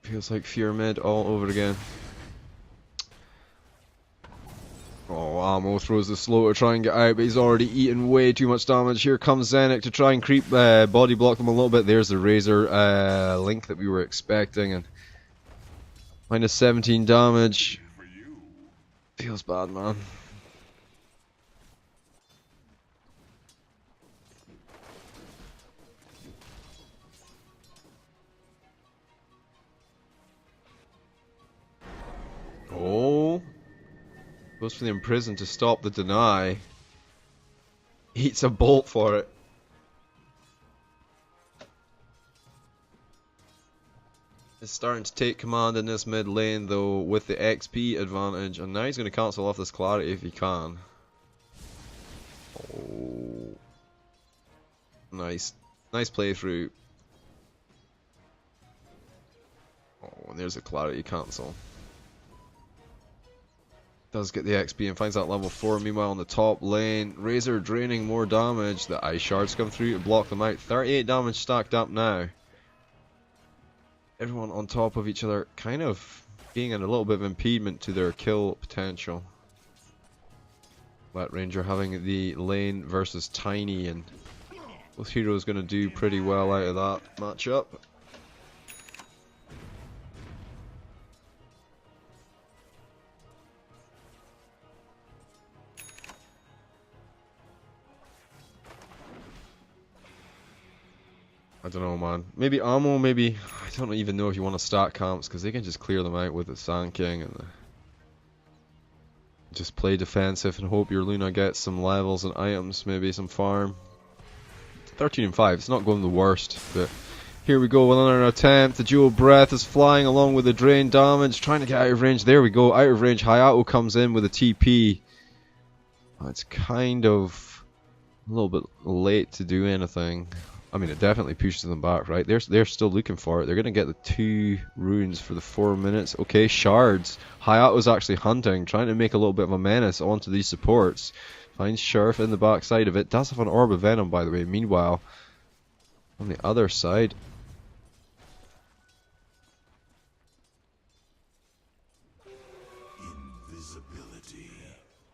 Feels like Fear Mid all over again. Oh, Ammo throws the slow to try and get out, but he's already eaten way too much damage. Here comes Zenik to try and creep, body block them a little bit. There's the Razor link that we were expecting, and minus 17 damage. Feels bad, man. Oh, goes for the imprison to stop the deny. Eats a bolt for it. Is starting to take command in this mid lane though with the XP advantage, and now he's going to cancel off this clarity if he can. Oh, nice playthrough. Oh, and there's a clarity cancel. Does get the XP and finds that level 4. Meanwhile on the top lane, Razor draining more damage. The ice shards come through to block them out. 38 damage stacked up now. Everyone on top of each other, kind of being a little bit of impediment to their kill potential. Let Ranger having the lane versus Tiny, and both heroes going to do pretty well out of that matchup. I don't know, man. Maybe Ammo, maybe... I don't even know if you want to stack camps, because they can just clear them out with the Sand King and just play defensive and hope your Luna gets some levels and items, maybe some farm. 13 and 5, it's not going the worst, but Here we go with another attempt. The dual breath is flying along with the drain damage, trying to get out of range. There we go, out of range. Hayato comes in with a TP. It's kind of a little bit late to do anything. I mean, it definitely pushes them back, right? They're still looking for it. They're going to get the 2 runes for the 4 minutes. Okay, shards. Hayato's actually hunting, trying to make a little bit of a menace onto these supports. Finds Sheriff in the back side of it. Does have an Orb of Venom, by the way. Meanwhile, on the other side...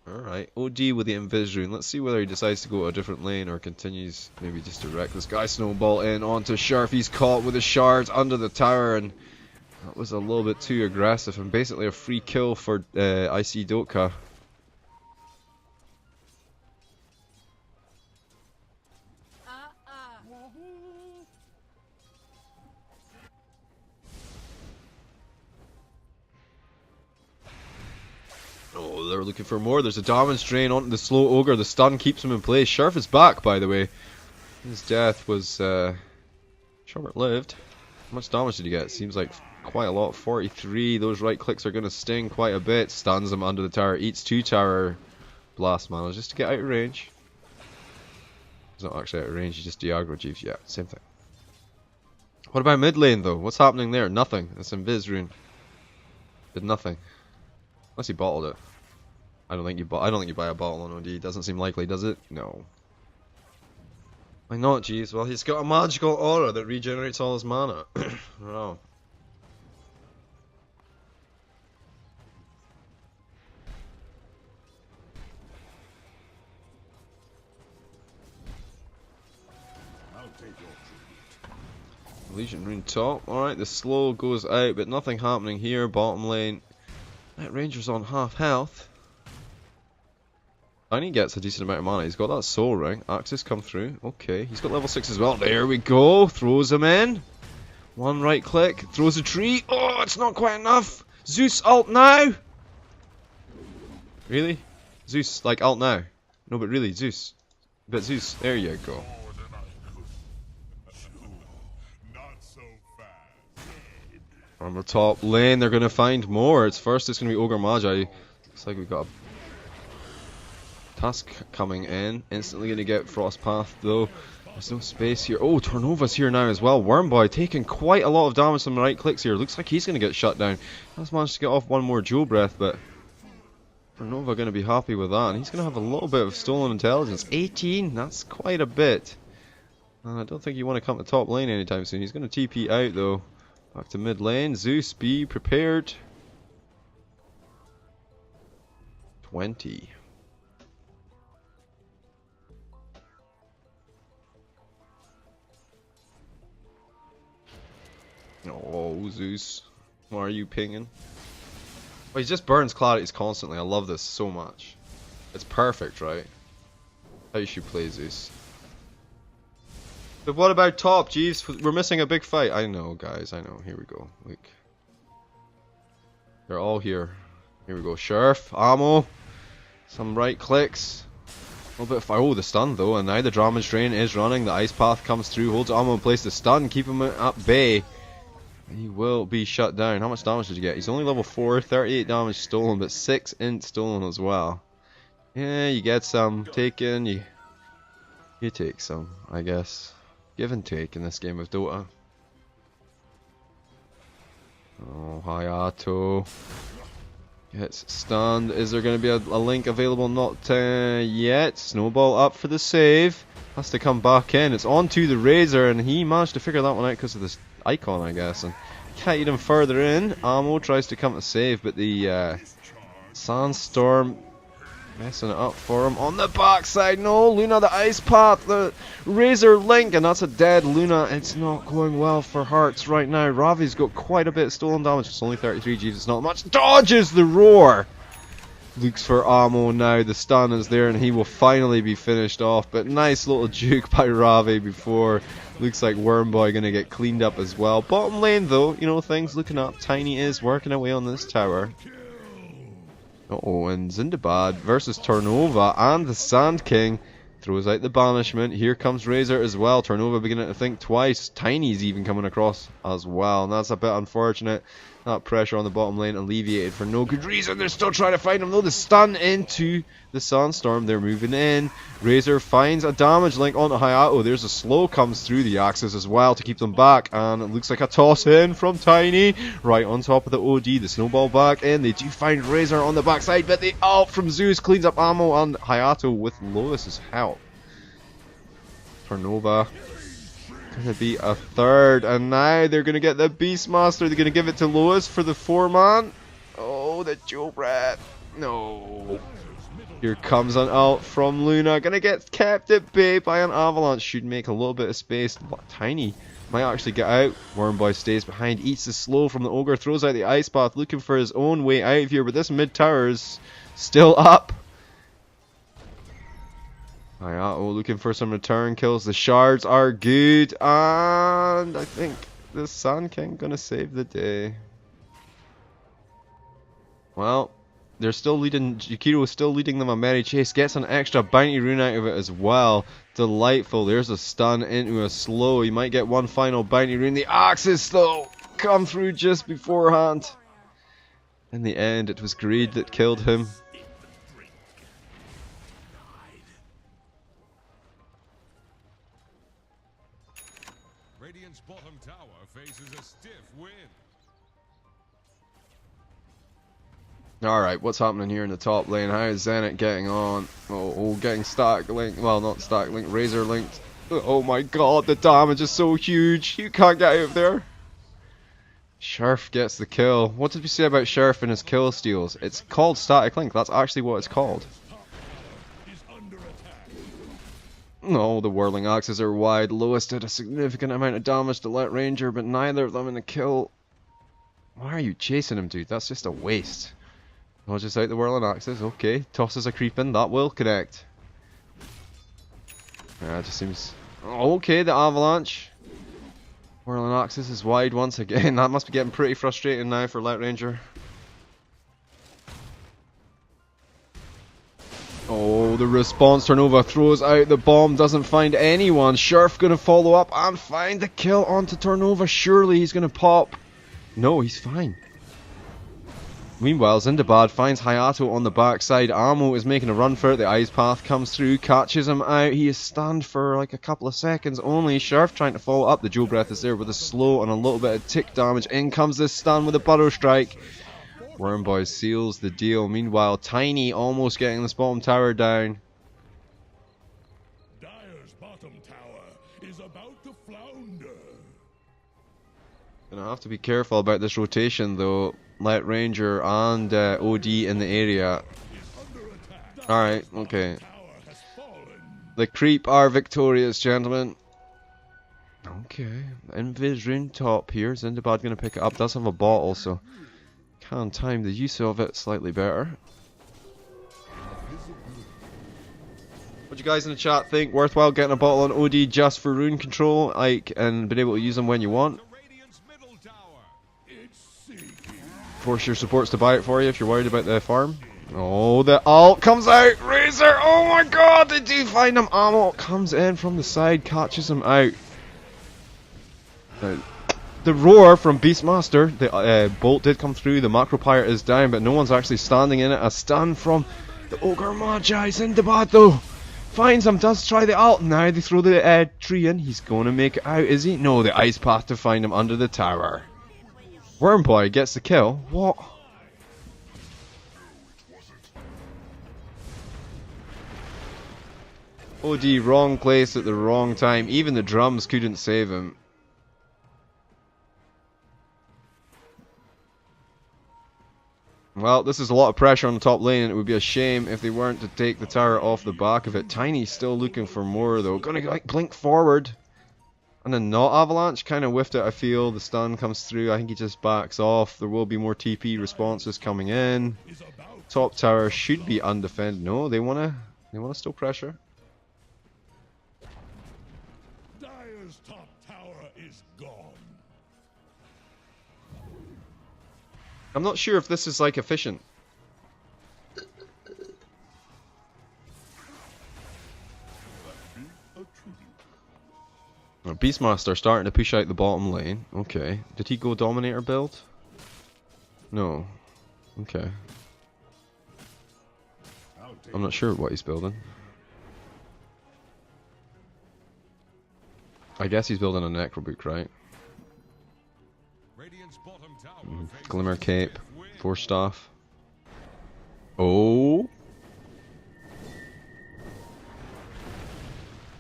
Alright, OD with the Invis rune. Let's see whether he decides to go to a different lane or continues maybe just to wreck this guy. Snowball in onto Sharf. He's caught with the shards under the tower, and that was a little bit too aggressive and basically a free kill for IC Dotka. Oh, they're looking for more. There's a damage drain onto the slow ogre. The stun keeps him in place. Sharf is back, by the way. His death was short-lived. How much damage did he get? Seems like quite a lot. 43. Those right clicks are going to sting quite a bit. Stuns him under the tower. Eats 2 tower blast mana just to get out of range. He's not actually out of range. He just de-aggro Jeeves. Yeah, same thing. What about mid lane though? What's happening there? Nothing. That's Invis rune. Did nothing. Unless he bottled it. I don't think you buy a bottle on OD. Doesn't seem likely, does it? No. Why not, jeez? Well, he's got a magical aura that regenerates all his mana. I don't know. I'll take your tribute. Legion rune top. Alright, the slow goes out, but nothing happening here. Bottom lane. That Ranger's on half health. Tiny gets a decent amount of mana. He's got that soul ring. Axis come through. Okay, he's got level 6 as well. There we go. Throws him in. One right click. Throws a tree. Oh, it's not quite enough. Zeus ult now. Really? Zeus, like ult now. No, but really, Zeus. But Zeus, there you go. On the top lane, they're going to find more. It's first, it's going to be Ogre Magi. Looks like we've got a task coming in. Instantly going to get Frostpath, though. There's no space here. Oh, Tornova's here now as well. Wormboy taking quite a lot of damage from the right clicks here. Looks like he's going to get shut down. Has managed to get off one more Jewel Breath, but Tornova going to be happy with that. And he's going to have a little bit of stolen intelligence. 18, that's quite a bit. I don't think you want to come to top lane anytime soon. He's going to TP out, though. Back to mid lane. Zeus, be prepared. 20. Oh, Zeus. Why are you pinging? Oh, he just burns clarities constantly. I love this so much. It's perfect, right? How you should play Zeus. But what about top? Jeeves, we're missing a big fight. I know, guys. I know. Here we go. Look. They're all here. Here we go. Sheriff, ammo, some right clicks. A little bit of fire. Oh, the stun though. And now the damage drain is running. The ice path comes through. Holds ammo in place to stun. Keep him at bay. He will be shut down. How much damage did you get? He's only level 4. 38 damage stolen, but 6 int stolen as well. Yeah, you get some taken. You take some, I guess. Give and take in this game of Dota. Oh, Hayato gets stunned. Is there going to be a link available? Not yet. Snowball up for the save. Has to come back in. It's onto the Razor, and he managed to figure that one out because of this icon, I guess. And can't get him further in. Ammo tries to come to save, but the Sandstorm messing it up for him on the backside. No, Luna the ice path, the Razor link, and that's a dead Luna. It's not going well for Herts right now. Ravi's got quite a bit of stolen damage. It's only 33 Gs, it's not much. Dodges the roar. Looks for ammo now. The stun is there, and he will finally be finished off. But nice little juke by Ravi before. Looks like Wormboy gonna get cleaned up as well. Bottom lane though, you know, things looking up. Tiny is working away on this tower. Uh oh, and Zindabad versus Tornova and the Sand King. Throws out the banishment. Here comes Razor as well. Tarnova beginning to think twice. Tiny's even coming across as well. And that's a bit unfortunate. That pressure on the bottom lane alleviated for no good reason. They're still trying to find him though. The stun into the Sunstorm. They're moving in. Razor finds a damage link onto Hayato. There's a slow comes through the axis as well to keep them back. And it looks like a toss in from Tiny. Right on top of the OD. The snowball back in. They do find Razor on the backside. But the ult from Zeus cleans up ammo on Hayato with Lois's help. Tarnova gonna be a third, and now they're gonna get the Beastmaster. They're gonna give it to Lois for the 4-man. Oh, the Jobrat. No. Here comes an ult from Luna. Gonna get kept at bay by an avalanche. Should make a little bit of space. Tiny might actually get out. Wormboy stays behind, eats the slow from the ogre, throws out the ice path, looking for his own way out of here. But this mid tower is still up. Hayato looking for some return kills. The shards are good, and I think the Sand King gonna save the day. Well, they're still leading. Yukiro is still leading them a merry chase. Gets an extra bounty rune out of it as well. Delightful. There's a stun into a slow. He might get one final bounty rune. The axes though come through just beforehand. In the end, it was greed that killed him. Radiant's bottom tower faces a stiff wind. Alright, what's happening here in the top lane? How is Zenit getting on? Oh, getting stack linked. Well, not stack linked, Razor linked. Oh my god, the damage is so huge. You can't get out of there. Sheriff gets the kill. What did we say about Sheriff and his kill steals? It's called static link. That's actually what it's called. No, the whirling axes are wide. Lois did a significant amount of damage to Light Ranger, but neither of them in the kill. Why are you chasing him, dude? That's just a waste. I'll just out the whirling axes. Okay, tosses a creep in. That will connect. Yeah, it just seems... Okay, the avalanche. Whirling axis is wide once again. That must be getting pretty frustrating now for Light Ranger. Oh, the response. Tarnova throws out the bomb, doesn't find anyone. Sheriff gonna follow up and find the kill onto Tarnova. Surely he's gonna pop. No, he's fine. Meanwhile, Zindabad finds Hayato on the backside. Amo is making a run for it. The ice path comes through, catches him out. He is stunned for like a couple of seconds only. Sheriff trying to follow up. The Joe Breath is there with a slow and a little bit of tick damage. In comes this stun with a Burrow Strike. Wormboy seals the deal. Meanwhile, Tiny almost getting this bottom tower down. Dire's bottom tower is about to flounder. Gonna have to be careful about this rotation though. Light Ranger and OD in the area. Alright, okay. The creep are victorious, gentlemen. Okay, Invis rune top here. Zindabad gonna pick it up. Does have a bottle, so can time the use of it slightly better. What do you guys in the chat think? Worthwhile getting a bottle on OD just for rune control, like, and being able to use them when you want? Force your supports to buy it for you if you're worried about the farm. Oh, the ult comes out! Razor! Oh my god, they do find him! Ammo comes in from the side, catches him out. Now, the roar from Beastmaster, the bolt did come through, the macro pirate is down, but no one's actually standing in it. A stun from the Ogre Magi. Zindabad though finds him, does try the ult. Now they throw the tree in. He's going to make it out, is he? No, the ice path to find him under the tower. Wormboy gets the kill. What? OD, wrong place at the wrong time. Even the drums couldn't save him. Well, this is a lot of pressure on the top lane, and it would be a shame if they weren't to take the tower off the back of it. Tiny's still looking for more though. Gonna like blink forward. And then not avalanche, kind of whiffed it I feel. The stun comes through, I think he just backs off. There will be more TP responses coming in. Top tower should be undefended. No, they wanna still pressure. Dire's top tower is gone. I'm not sure if this is like efficient. Beastmaster starting to push out the bottom lane. Okay. Did he go Dominator build? No. Okay. I'm not sure what he's building. I guess he's building a Necrobook, right? Glimmer Cape. Force Staff. Oh!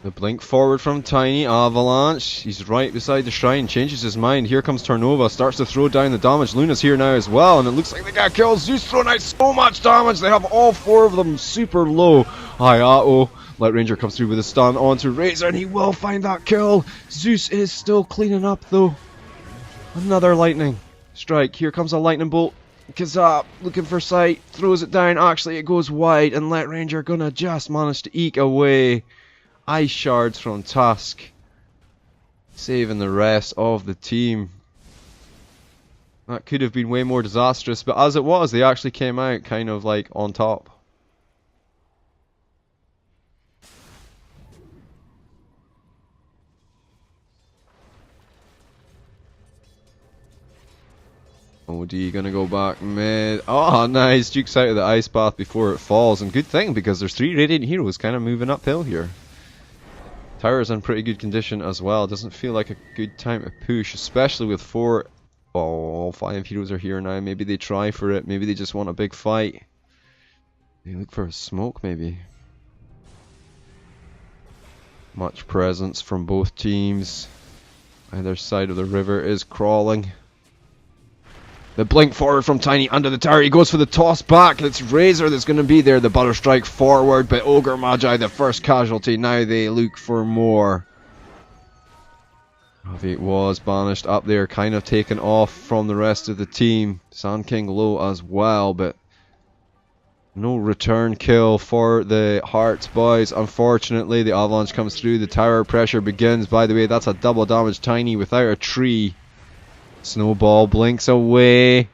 The blink forward from Tiny. Avalanche. He's right beside the shrine. Changes his mind. Here comes Tarnova. Starts to throw down the damage. Luna's here now as well. And it looks like they got killed. Zeus throwing out so much damage. They have all four of them super low. Hayato. Light Ranger comes through with a stun onto Razor. And he will find that kill. Zeus is still cleaning up though. Another lightning strike. Here comes a lightning bolt. Kazap looking for sight. Throws it down. Actually it goes wide. And Light Ranger gonna just manage to eke away. Ice shards from Tusk, saving the rest of the team. That could have been way more disastrous, but as it was, they actually came out kind of like on top. OD gonna go back mid. Oh, nice. Duke's out of the ice path before it falls, and good thing because there's 3 Radiant Heroes kind of moving uphill here. Tower's in pretty good condition as well. Doesn't feel like a good time to push, especially with 4. Oh, 5 heroes are here now. Maybe they try for it. Maybe they just want a big fight. They look for a smoke, maybe. Much presence from both teams. Either side of the river is crawling. The blink forward from Tiny under the tower. He goes for the toss back. It's Razor that's going to be there. The butter strike forward, but Ogre Magi the first casualty. Now they look for more. Avi was banished up there, kind of taken off from the rest of the team. Sand King low as well, but no return kill for the Herts boys. Unfortunately, the avalanche comes through. The tower pressure begins. By the way, that's a double damage Tiny without a tree. Snowball blinks away.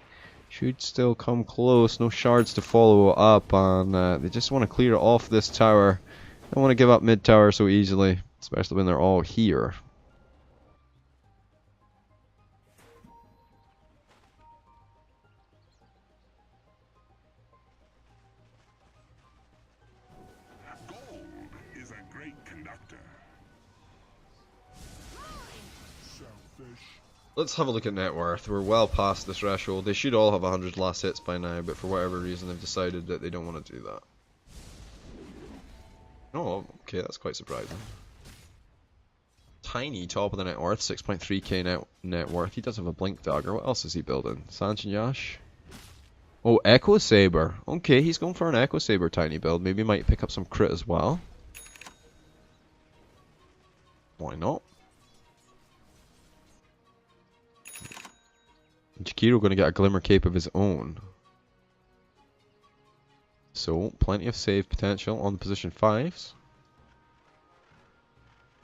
Should still come close. No shards to follow up, and they just want to clear off this tower. Don't want to give up mid tower so easily, especially when they're all here. Gold is a great conductor. Selfish. Let's have a look at net worth. We're well past the threshold. They should all have 100 last hits by now, but for whatever reason they've decided that they don't want to do that. Oh, okay, that's quite surprising. Tiny, top of the net worth, 6.3k net worth. He does have a blink dagger. What else is he building? Sanchin Yash? Oh, Echo Saber. Okay, he's going for an Echo Saber Tiny build. Maybe he might pick up some crit as well. Why not? Jakiro going to get a Glimmer Cape of his own. So, plenty of save potential on the position 5s.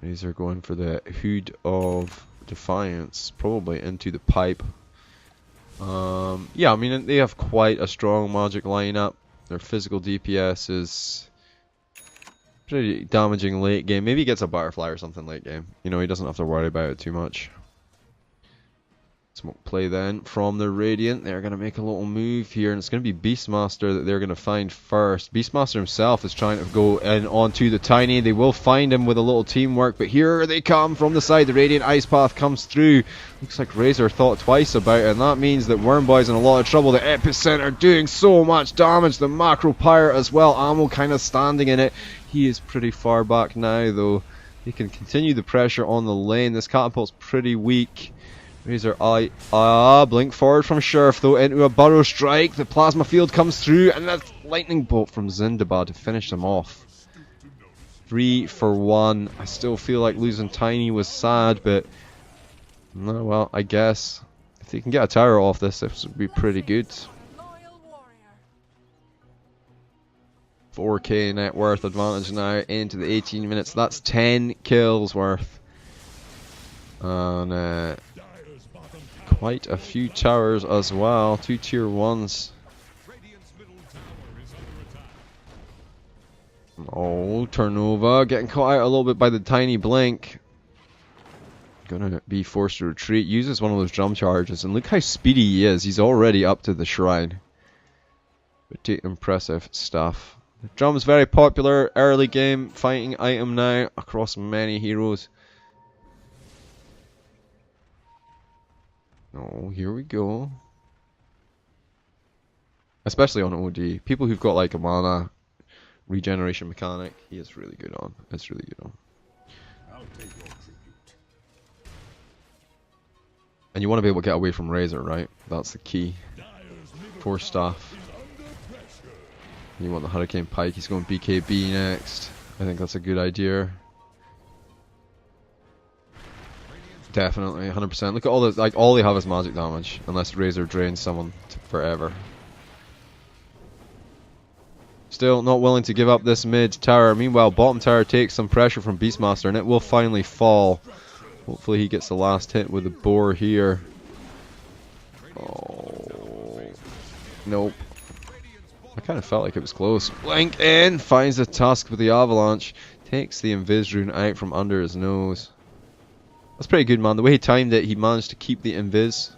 These are going for the Hood of Defiance, probably into the pipe. Yeah, I mean, they have quite a strong magic lineup. Their physical DPS is pretty damaging late game. Maybe he gets a Butterfly or something late game. You know, he doesn't have to worry about it too much. Smoke play then from the Radiant. They're going to make a little move here, and it's going to be Beastmaster that they're going to find first. Beastmaster himself is trying to go in onto the Tiny. They will find him with a little teamwork, but here they come from the side. The Radiant Ice Path comes through. Looks like Razor thought twice about it, and that means that Wormboy's in a lot of trouble. The Epicenter doing so much damage. The Macro Pirate as well. Ammo kind of standing in it. He is pretty far back now, though. He can continue the pressure on the lane. This Catapult's pretty weak. Razor blink forward from Sheriff though into a Burrow Strike. The Plasma Field comes through, and that Lightning Bolt from Zindabad to finish them off. 3 for 1. I still feel like losing Tiny was sad, but no, well, I guess if they can get a tower off this would be pretty good. 4k net worth advantage now into the 18 minutes. That's 10 kills worth. And quite a few towers as well. 2 tier 1s. Oh, Tarnova getting caught out a little bit by the Tiny blink. Gonna be forced to retreat. Uses one of those drum charges, and look how speedy he is. He's already up to the shrine. Pretty impressive stuff. The drum's very popular early game fighting item now across many heroes. Oh, here we go. Especially on OD. People who've got like a mana regeneration mechanic, he is really good on. It's really good on. I'll take your tribute. And you want to be able to get away from Razor, right? That's the key. For stuff. You want the Hurricane Pike. He's going BKB next. I think that's a good idea. Definitely, 100%. Look at all the, like, all they have is magic damage, unless Razor drains someone forever. Still not willing to give up this mid tower. Meanwhile, bottom tower takes some pressure from Beastmaster, and it will finally fall. Hopefully he gets the last hit with the boar here. Oh, nope. I kind of felt like it was close. Blink in, finds the Tusk with the Avalanche, takes the Invis rune out from under his nose. That's pretty good, man. The way he timed it, he managed to keep the Invis.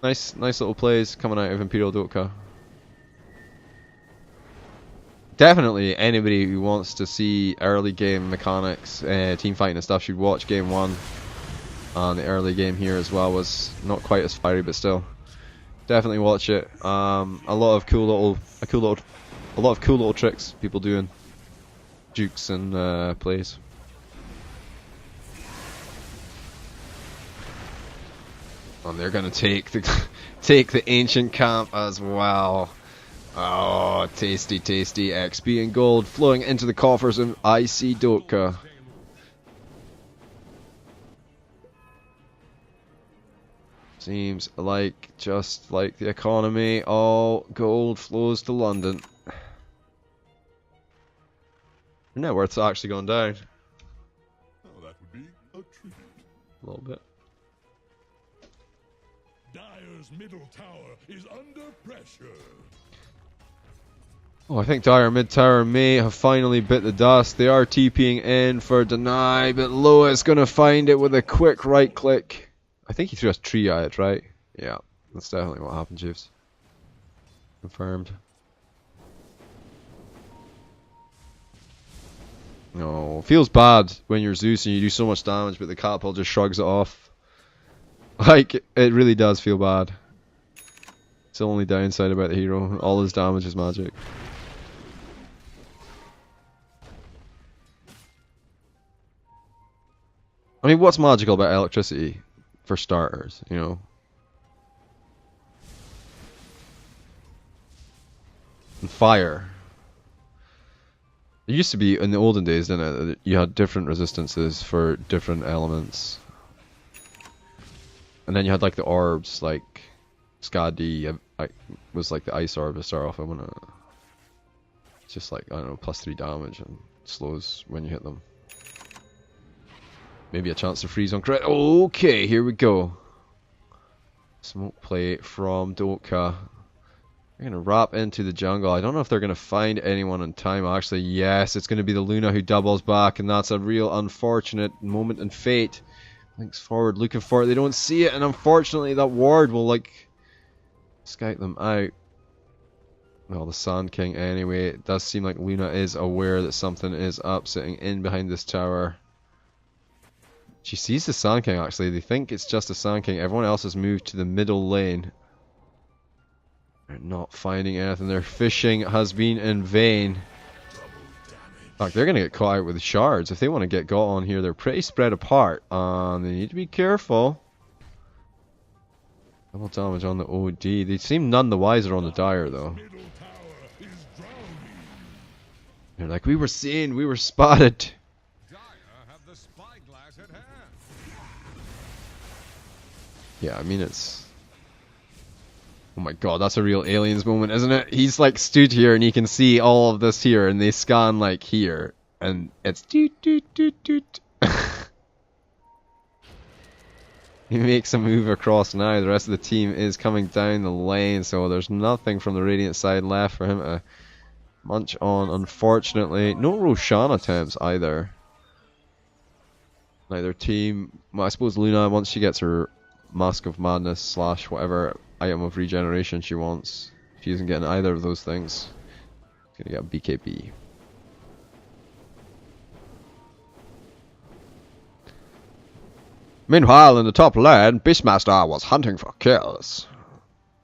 Nice little plays coming out of Imperial Dotka. Definitely anybody who wants to see early game mechanics, team fighting and stuff should watch game 1. And the early game here as well was not quite as fiery, but still, definitely watch it. A lot of cool little tricks people doing, jukes and plays. And they're gonna take the ancient camp as well. Oh, tasty, tasty XP and gold flowing into the coffers of IC Dotka. Seems like, just like the economy, all gold flows to London. Your net worth's actually gone down. Oh, that would be a tribute. A little bit. Dire's middle tower is under pressure. Oh, I think Dire mid tower may have finally bit the dust. They are TPing in for deny, but Loa is going to find it with a quick right click. I think he threw a tree at it, right? Yeah, that's definitely what happened, Jeeves. Confirmed. No, feels bad when you're Zeus and you do so much damage, but the catapult just shrugs it off. Like, it really does feel bad. It's the only downside about the hero. All his damage is magic. I mean, what's magical about electricity? For starters, you know. And fire. It used to be, in the olden days, didn't it, that you had different resistances for different elements. And then you had like the orbs, like Skadi was like the ice orb to start off. I wanna just like, I don't know, +3 damage and slows when you hit them. Maybe a chance to freeze on crit. Okay, here we go. Smoke play from Dotka. They're going to wrap into the jungle. I don't know if they're going to find anyone in time. Actually, yes, it's going to be the Luna who doubles back, and that's a real unfortunate moment in fate. Links forward, looking for it. They don't see it, and unfortunately that ward will, like, scout them out. Well, the Sand King anyway. It does seem like Luna is aware that something is up, sitting in behind this tower. She sees the Sand King, actually. They think it's just the Sand King. Everyone else has moved to the middle lane. They're not finding anything. Their fishing has been in vain. In fact, they're going to get caught out with shards. If they want to get got on here, they're pretty spread apart. They need to be careful. Double damage on the OD. They seem none the wiser on the Dire, though. They're like, we were seen, we were spotted. Yeah, I mean, it's... Oh my god, that's a real Aliens moment, isn't it? He's like stood here and he can see all of this here, and they scan like here, and it's doot doot doot doot. He makes a move across now. The rest of the team is coming down the lane, so there's nothing from the Radiant side left for him to Munch on, unfortunately. No Roshan attempts either. Neither team. Well, I suppose Luna, once she gets her Mask of Madness slash whatever item of regeneration she wants, she isn't getting either of those things. She's gonna get a BKB. Meanwhile, in the top lane, Beastmaster was hunting for kills.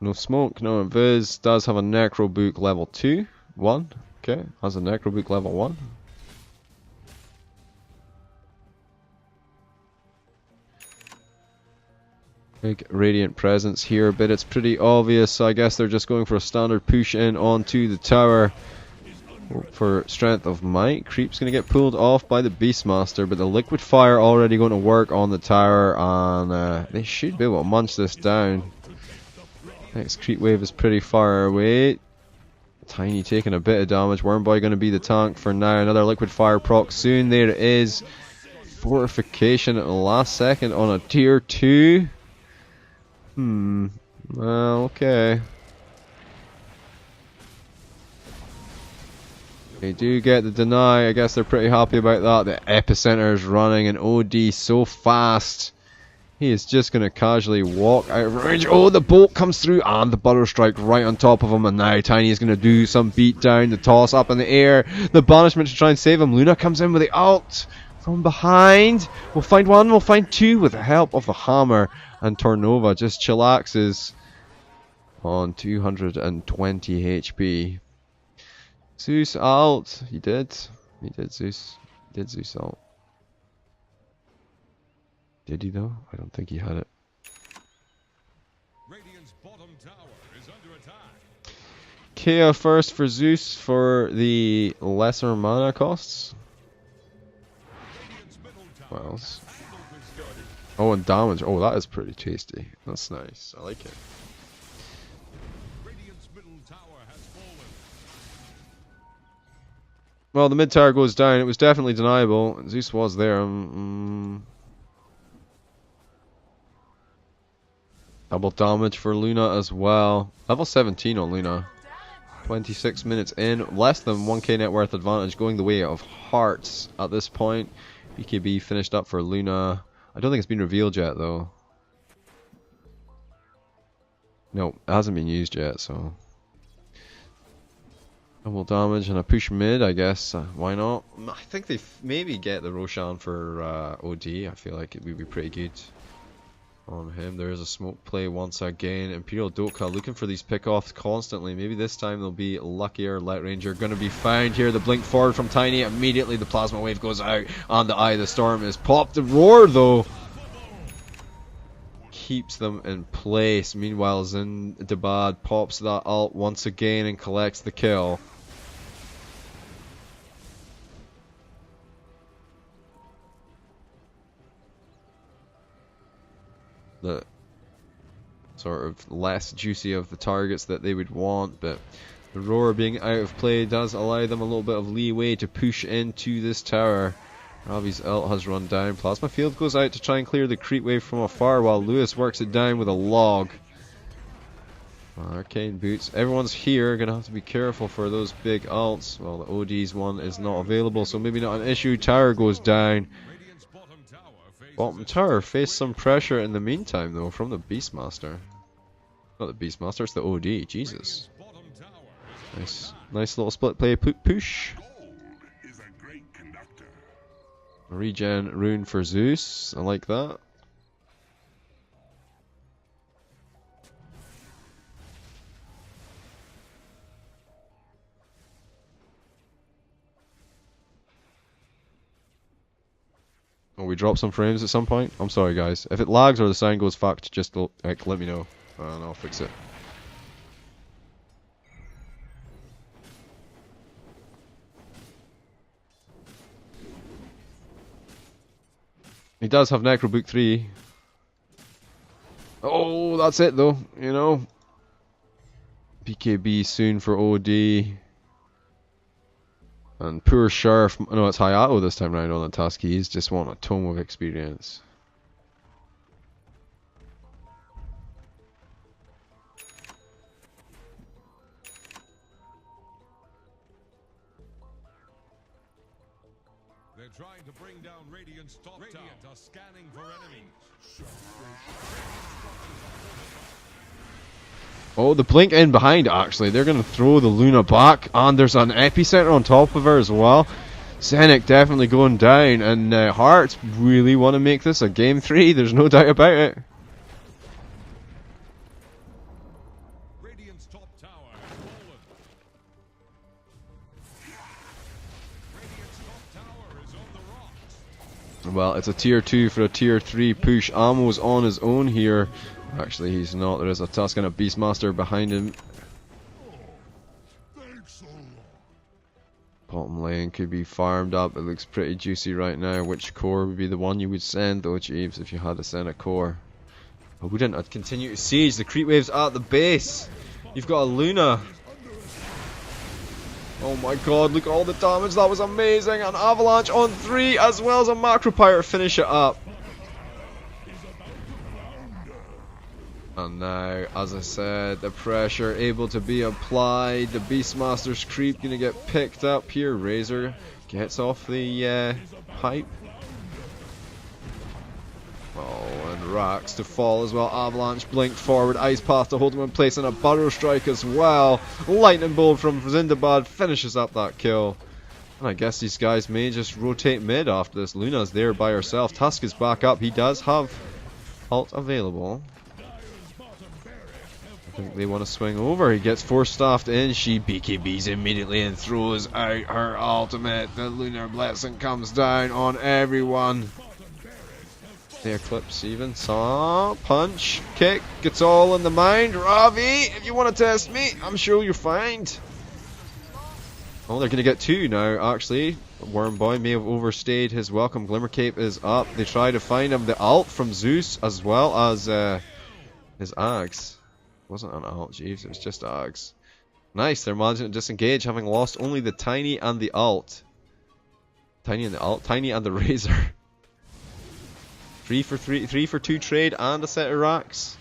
No smoke, no invis. Does have a Necro Book level 2. 1. Okay, has a Necro Book level 1. Big Radiant presence here, but it's pretty obvious. So I guess they're just going for a standard push in onto the tower. For strength of might. Creep's going to get pulled off by the Beastmaster, but the Liquid Fire already going to work on the tower, and they should be able to munch this down. Next creep wave is pretty far away. Tiny taking a bit of damage. Wormboy going to be the tank for now. Another Liquid Fire proc soon. There it is. Fortification at the last second on a tier 2. Well, okay. They do get the deny. I guess they're pretty happy about that. The Epicenter is running an OD so fast. He is just going to casually walk out of range. Oh, the bolt comes through and the Butter Strike right on top of him. And now Tiny is going to do some beat down. The toss up in the air. The banishment to try and save him. Luna comes in with the ult from behind. We'll find one. We'll find two with the help of the hammer. And Tornova just chillaxes on 220 HP. Zeus ult. He did. He did Zeus. He did Zeus ult. Did he though? I don't think he had it. Radiant's bottom tower is under attack. Kea first for Zeus for the lesser mana costs. Radiant's middle What tower else? has been destroyed. Oh, and damage. Oh, that is pretty tasty. That's nice. I like it. Radiant's middle tower has fallen. Well, the mid tower goes down. It was definitely deniable. Zeus was there. Double damage for Luna as well. Level 17 on Luna. 26 minutes in. Less than 1k net worth advantage going the way of Herts at this point. BKB finished up for Luna. I don't think it's been revealed yet though. No, it hasn't been used yet, so. Double damage and a push mid, I guess. Why not? I think they maybe get the Roshan for OD. I feel like it would be pretty good on him. There is a smoke play once again. Imperial Dotka looking for these pickoffs constantly. Maybe this time they'll be luckier. Light Ranger going to be found here. The blink forward from Tiny. Immediately the plasma wave goes out and the Eye of the Storm is popped. The roar though keeps them in place. Meanwhile, Zindabad pops that ult once again and collects the kill. The sort of less juicy of the targets that they would want, but the roar being out of play does allow them a little bit of leeway to push into this tower. Ravi's ult has run down. Plasma Field goes out to try and clear the creep wave from afar while Lewis works it down with a log. Arcane Boots. Everyone's here. Gonna have to be careful for those big ults. Well, the OD's one is not available, so maybe not an issue. Tower goes down. Radiant's bottom tower faces Bottom tower faced some pressure in the meantime though from the Beastmaster. Not the Beastmaster, it's the OD. Jesus. bottom tower is Nice little split play push. Gold is a great conductor. Regen rune for Zeus. I like that. Oh, we drop some frames at some point? I'm sorry guys. If it lags or the sound goes fucked, just like, let me know and I'll fix it. He does have Necro Book 3. Oh, that's it though, you know. BKB soon for OD. And poor Sheriff, no, it's Hayato this time round on the task. He's just want a tome of experience. They're trying to bring down Radiant's top tower. Radiant are scanning for enemies. Oh, the blink in behind, actually. They're going to throw the Luna back. And there's an epicenter on top of her as well. Zenik definitely going down. And Herts really want to make this a game 3. There's no doubt about it. Radiant's top tower has fallen. Radiant's top tower is on the rocks. Well, it's a tier 2 for a tier 3 push. Ammo's on his own here. Actually, he's not. There is a Tusk and a Beastmaster behind him. Bottom lane could be farmed up. It looks pretty juicy right now. Which core would be the one you would send, though, Jeeves, if you had to send a core? I wouldn't. I'd continue to siege. The creep wave's at the base. You've got a Luna. Oh my god, look at all the damage. That was amazing. An avalanche on 3 as well as a macro pyre to finish it up. And now, as I said, the pressure able to be applied. The Beastmaster's creep gonna get picked up here. Razor gets off the pipe. Oh, and Rax to fall as well. Avalanche blinked forward. Ice Path to hold him in place, and a Burrow Strike as well. Lightning Bolt from Zindabad finishes up that kill. And I guess these guys may just rotate mid after this. Luna's there by herself. Tusk is back up. He does have ult available. I think they want to swing over. He gets force staffed in. She BKBs immediately and throws out her ultimate. The Lunar Blessing comes down on everyone. The Eclipse even. Saw. Punch. Kick. Gets all in the mind. Ravi, if you want to test me, I'm sure you're fine. Oh, they're going to get 2 now, actually. Wormboy may have overstayed his welcome. Glimmer Cape is up. They try to find him. The ult from Zeus as well as his Ags. Wasn't an ult, jeez, it was just Ags. Nice, they're managing to disengage, having lost only the Tiny and the ult. Tiny and the ult? Tiny and the Razor. 3 for 2 trade and a set of racks.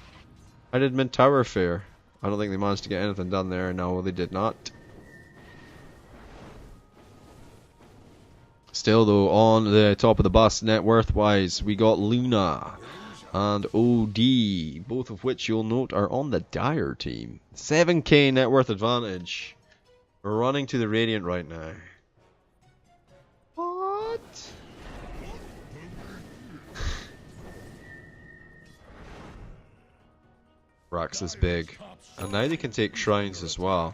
How did Mid Tower fare? I don't think they managed to get anything done there. No, they did not. Still though, on the top of the bus, net worth wise, we got Luna and OD, both of which you'll note are on the Dire team. 7k net worth advantage. We're running to the Radiant right now. What? Rax is big. And now they can take shrines as well.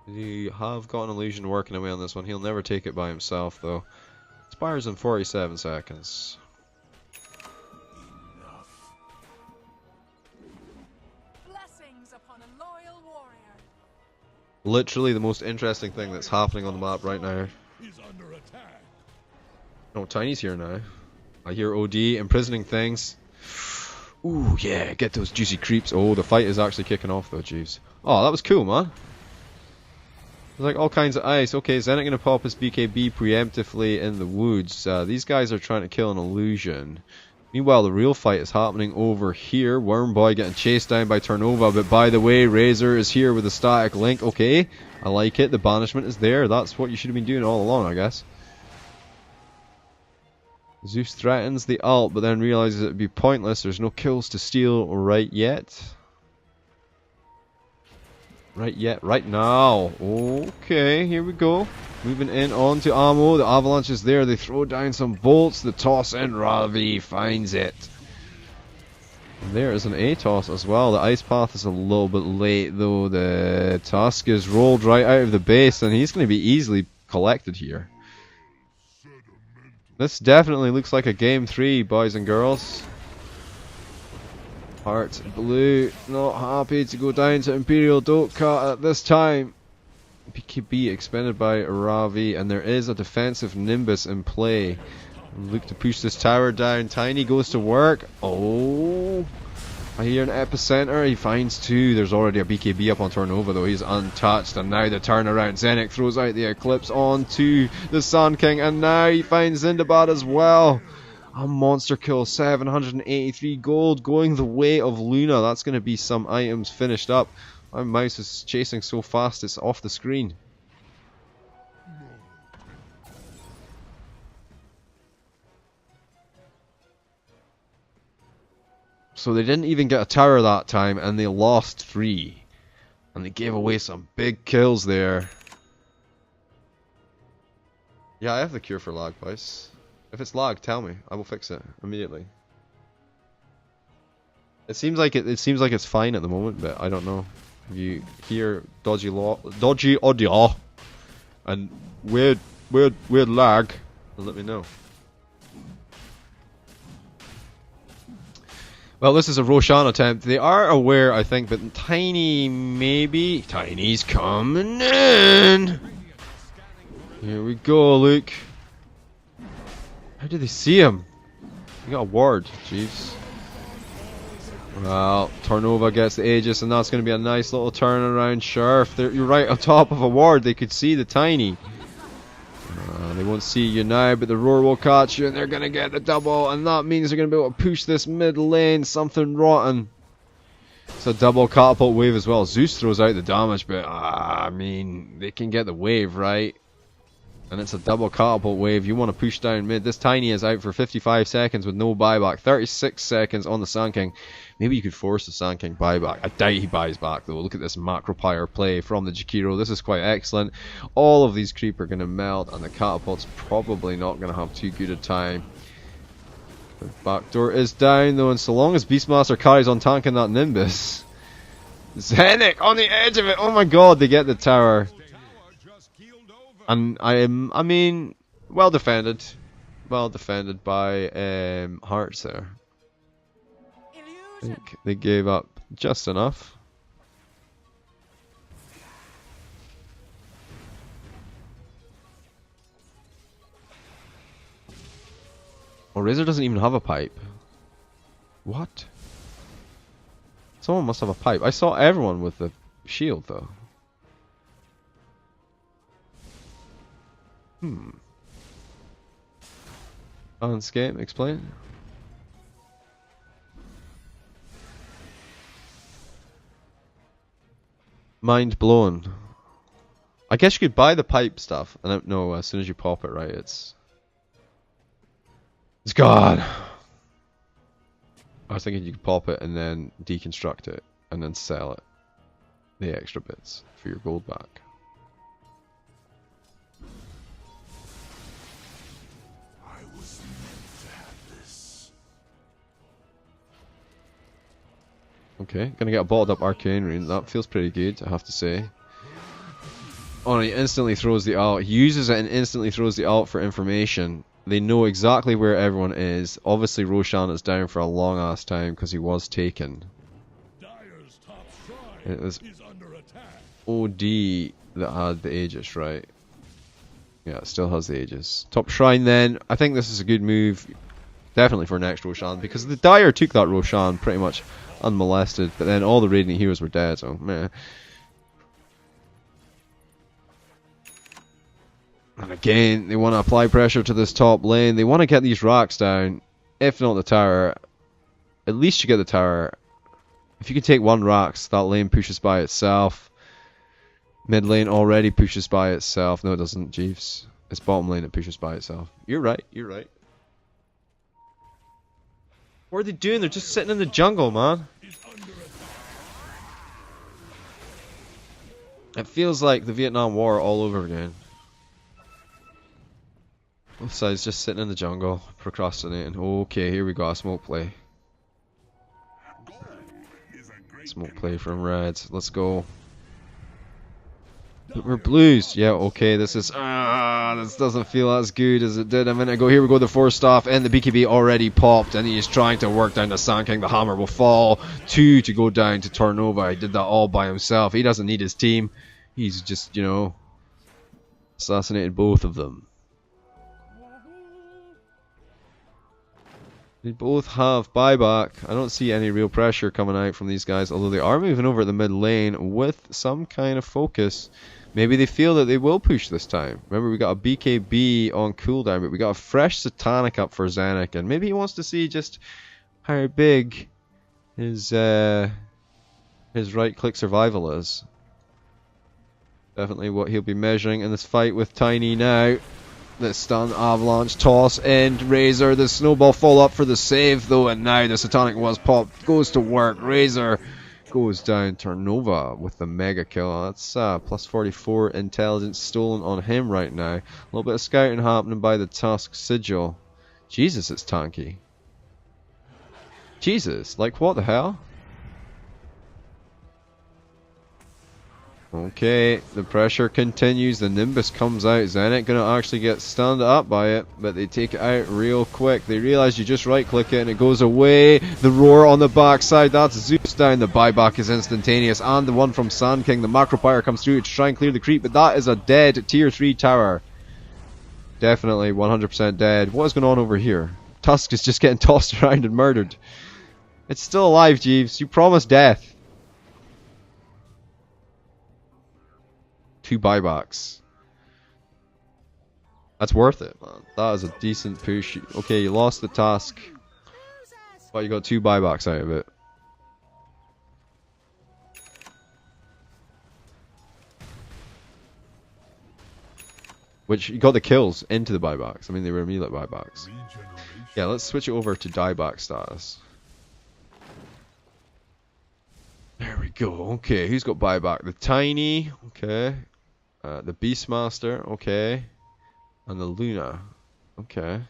They have got an illusion working away on this one. He'll never take it by himself though. Expires in 47 seconds. Literally the most interesting thing that's happening on the map right now. Oh, Tiny's here now. I hear OD imprisoning things. Ooh, yeah, get those juicy creeps. Oh, the fight is actually kicking off though, jeez. Oh, that was cool, man. There's like all kinds of ice. Okay, Zenit gonna pop his BKB preemptively in the woods. These guys are trying to kill an illusion. Meanwhile, the real fight is happening over here. Wormboy getting chased down by Turnova, but by the way, Razor is here with a static link. Okay, I like it. The banishment is there. That's what you should have been doing all along, I guess. Zeus threatens the ult, but then realizes it would be pointless. There's no kills to steal right yet. Right now. Okay, here we go. Moving in onto ammo. The avalanche is there. They throw down some bolts. The toss in. Ravi finds it. And there is an A-toss as well. The ice path is a little bit late though. The Tusk is rolled right out of the base and he's going to be easily collected here. This definitely looks like a game 3, boys and girls. Herts blue, not happy to go down to Imperial Dotka at this time. BKB expended by Ravi, and there is a defensive Nimbus in play. Look to push this tower down. Tiny goes to work. Oh, I hear an epicenter. He finds 2. There's already a BKB up on Turnova though. He's untouched, and now the turnaround. Zenit throws out the Eclipse onto the Sun King, and now he finds Zindabad as well. A monster kill, 783 gold, going the way of Luna. That's going to be some items finished up. My mouse is chasing so fast it's off the screen. So they didn't even get a tower that time, and they lost 3. And they gave away some big kills there. Yeah, I have the cure for lag, boys. If it's lag, tell me. I will fix it immediately. It seems like it's fine at the moment, but I don't know. If you hear dodgy audio and weird lag, then let me know. Well, this is a Roshan attempt. They are aware, I think, but Tiny's coming in. Here we go, Luke. How did they see him? He got a ward, Jeeves. Well, Tarnova gets the Aegis, and that's going to be a nice little turnaround. Sharf, you're right on top of a ward. They could see the Tiny. They won't see you now, but the roar will catch you, and they're going to get the double, and that means they're going to be able to push this mid lane. Something rotten. It's a double catapult wave as well. Zeus throws out the damage, but I mean, they can get the wave, right? And it's a double catapult wave. You want to push down mid. This Tiny is out for 55 seconds with no buyback. 36 seconds on the Sand King. Maybe you could force the Sand King buyback. I doubt he buys back though. Look at this macro pyre play from the Jakiro. This is quite excellent. All of these creep are going to melt, and the catapult's probably not going to have too good a time. The backdoor is down though, and so long as Beastmaster carries on tanking that Nimbus. Zenik on the edge of it. Oh my god, they get the tower. And I mean, well defended by Herts there. I think they gave up just enough. Oh, Razor doesn't even have a pipe. What? Someone must have a pipe. I saw everyone with the shield though. Landscape, explain. Mind blown. I guess you could buy the pipe stuff, and no, as soon as you pop it, right, it's gone. I was thinking you could pop it and then deconstruct it, and then sell it, the extra bits for your gold back. Okay, gonna get a bottled up arcane rune. That feels pretty good, I have to say. Oh, and he instantly throws the ult. He uses it and instantly throws the ult for information. They know exactly where everyone is. Obviously, Roshan is down for a long ass time because he was taken. It was OD that had the Aegis, right? Yeah, it still has the Aegis. Top Shrine then. I think this is a good move. Definitely for next Roshan, because the Dire took that Roshan pretty much unmolested, but then all the Radiant Heroes were dead, so meh. And again, they want to apply pressure to this top lane. They want to get these racks down, if not the tower. At least you get the tower. If you can take one racks, that lane pushes by itself. Mid lane already pushes by itself. No, it doesn't, Jeeves. It's bottom lane that pushes by itself. You're right, you're right. What are they doing? They're just sitting in the jungle, man. It feels like the Vietnam War all over again. Both sides just sitting in the jungle, procrastinating. Okay, here we go, a smoke play. Smoke play from Reds. Let's go. We're blues. Yeah, okay, this is... this doesn't feel as good as it did a minute ago. Here we go, the Force Staff, and the BKB already popped, and he's trying to work down the Sand King. The hammer will fall. 2 to go down to Tarnova. He did that all by himself. He doesn't need his team. He's just, you know, assassinated both of them. They both have buyback. I don't see any real pressure coming out from these guys, although they are moving over at the mid lane with some kind of focus. Maybe they feel that they will push this time. Remember, we got a BKB on cooldown, but we got a fresh Satanic up for Zenik, and maybe he wants to see just how big his right-click survival is. Definitely what he'll be measuring in this fight with Tiny now. The stun, avalanche, toss, and Razor. The snowball follow up for the save though, and now the Satanic Wasp pop goes to work. Razor goes down. Turnova with the mega kill. That's plus 44 intelligence stolen on him right now. A little bit of scouting happening by the Tusk Sigil. Jesus, it's tanky. Jesus, like what the hell? Okay, the pressure continues. The Nimbus comes out. Zenit gonna actually get stunned up by it, but they take it out real quick. They realize you just right click it and it goes away. The roar on the backside, that's Zeus down. The buyback is instantaneous, and the one from Sand King, the macro fire comes through to try and clear the creep, but that is a dead tier 3 tower. Definitely 100% dead. What is going on over here? Tusk is just getting tossed around and murdered. It's still alive, Jeeves. You promised death. 2 buybacks. That's worth it, man. That is a decent push. Okay, you lost the task, but you got 2 buybacks out of it. Which, you got the kills into the buybacks. I mean, they were immediate buybacks. Yeah, let's switch it over to dieback status. There we go. Okay, who's got buyback? The Tiny. Okay. The Beastmaster, okay, and the Luna, okay.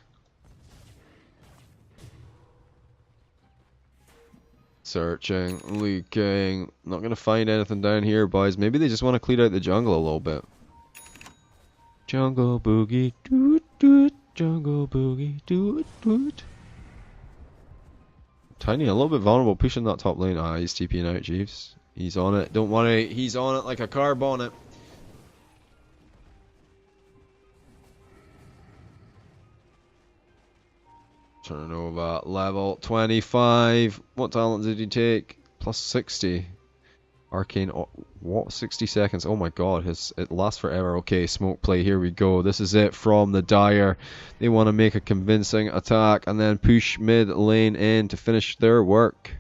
Searching, leaking, not gonna find anything down here, boys. Maybe they just want to clear out the jungle a little bit. Jungle boogie, doot doot, jungle boogie, doot doot. Tiny, a little bit vulnerable, pushing that top lane. Ah, he's TPing out, Jeeves. He's on it, don't worry, he's on it like a carb on it. Turnova level 25. What talent did he take? Plus 60. Arcane. Oh, what? 60 seconds. Oh my god. It lasts forever. Okay, smoke play. Here we go. This is it from the Dire. They want to make a convincing attack and then push mid lane in to finish their work.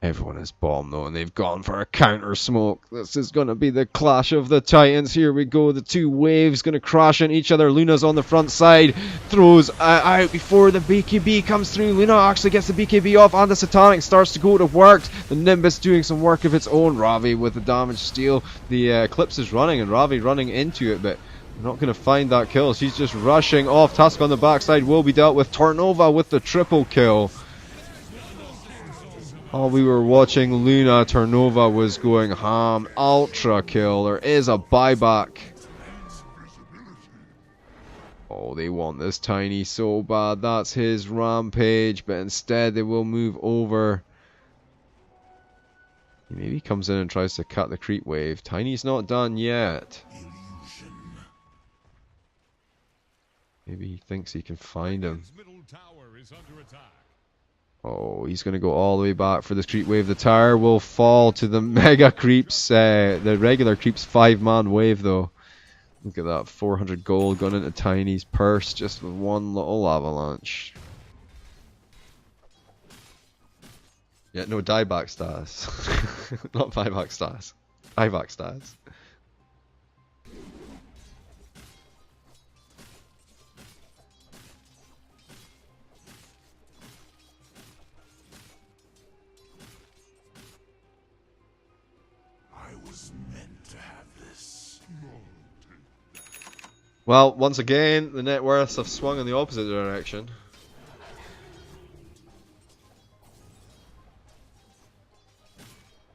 Everyone is bomb though, and they've gone for a counter smoke. This is going to be the clash of the titans. Here we go. The 2 waves going to crash into each other. Luna's on the front side. Throws out before the BKB comes through. Luna actually gets the BKB off, and the Satanic starts to go to work. The Nimbus doing some work of its own. Ravi with the damage steal. The Eclipse is running, and Ravi running into it, but we're not going to find that kill. She's just rushing off. Tusk on the backside will be dealt with. Turnova with the triple kill. Oh, we were watching Luna. Turnova was going ham. Ultra kill. There is a buyback. Oh, they want this Tiny so bad. That's his rampage, but instead they will move over. He maybe comes in and tries to cut the creep wave. Tiny's not done yet. Maybe he thinks he can find him. Oh, he's going to go all the way back for this creep wave. The tower will fall to the mega creeps. The regular creeps 5-man wave though. Look at that, 400 gold going into Tiny's purse just with one little avalanche. Yeah, no, dieback stars. Not buyback stars. Dieback stars. Well, once again, the net worths have swung in the opposite direction.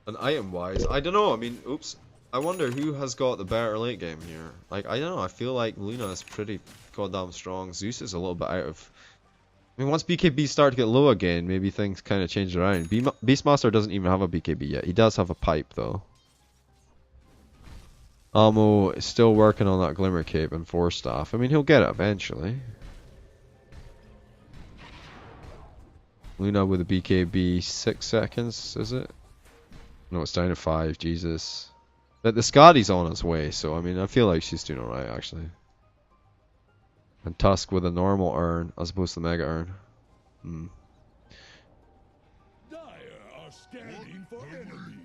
And item-wise, I don't know, I mean, oops. I wonder who has got the better late game here. Like, I don't know, I feel like Luna is pretty goddamn strong. Zeus is a little bit out of... I mean, once BKB start to get low again, maybe things kind of change around. Beastmaster doesn't even have a BKB yet. He does have a pipe, though. Amo is still working on that Glimmer Cape and 4 staff. I mean, he'll get it eventually. Luna with a BKB, 6 seconds, is it? No, it's down to 5, Jesus. But the Skadi's on its way, so I mean, I feel like she's doing alright, actually. And Tusk with a normal urn, as opposed to the Mega Urn. Dire are scanning for enemies.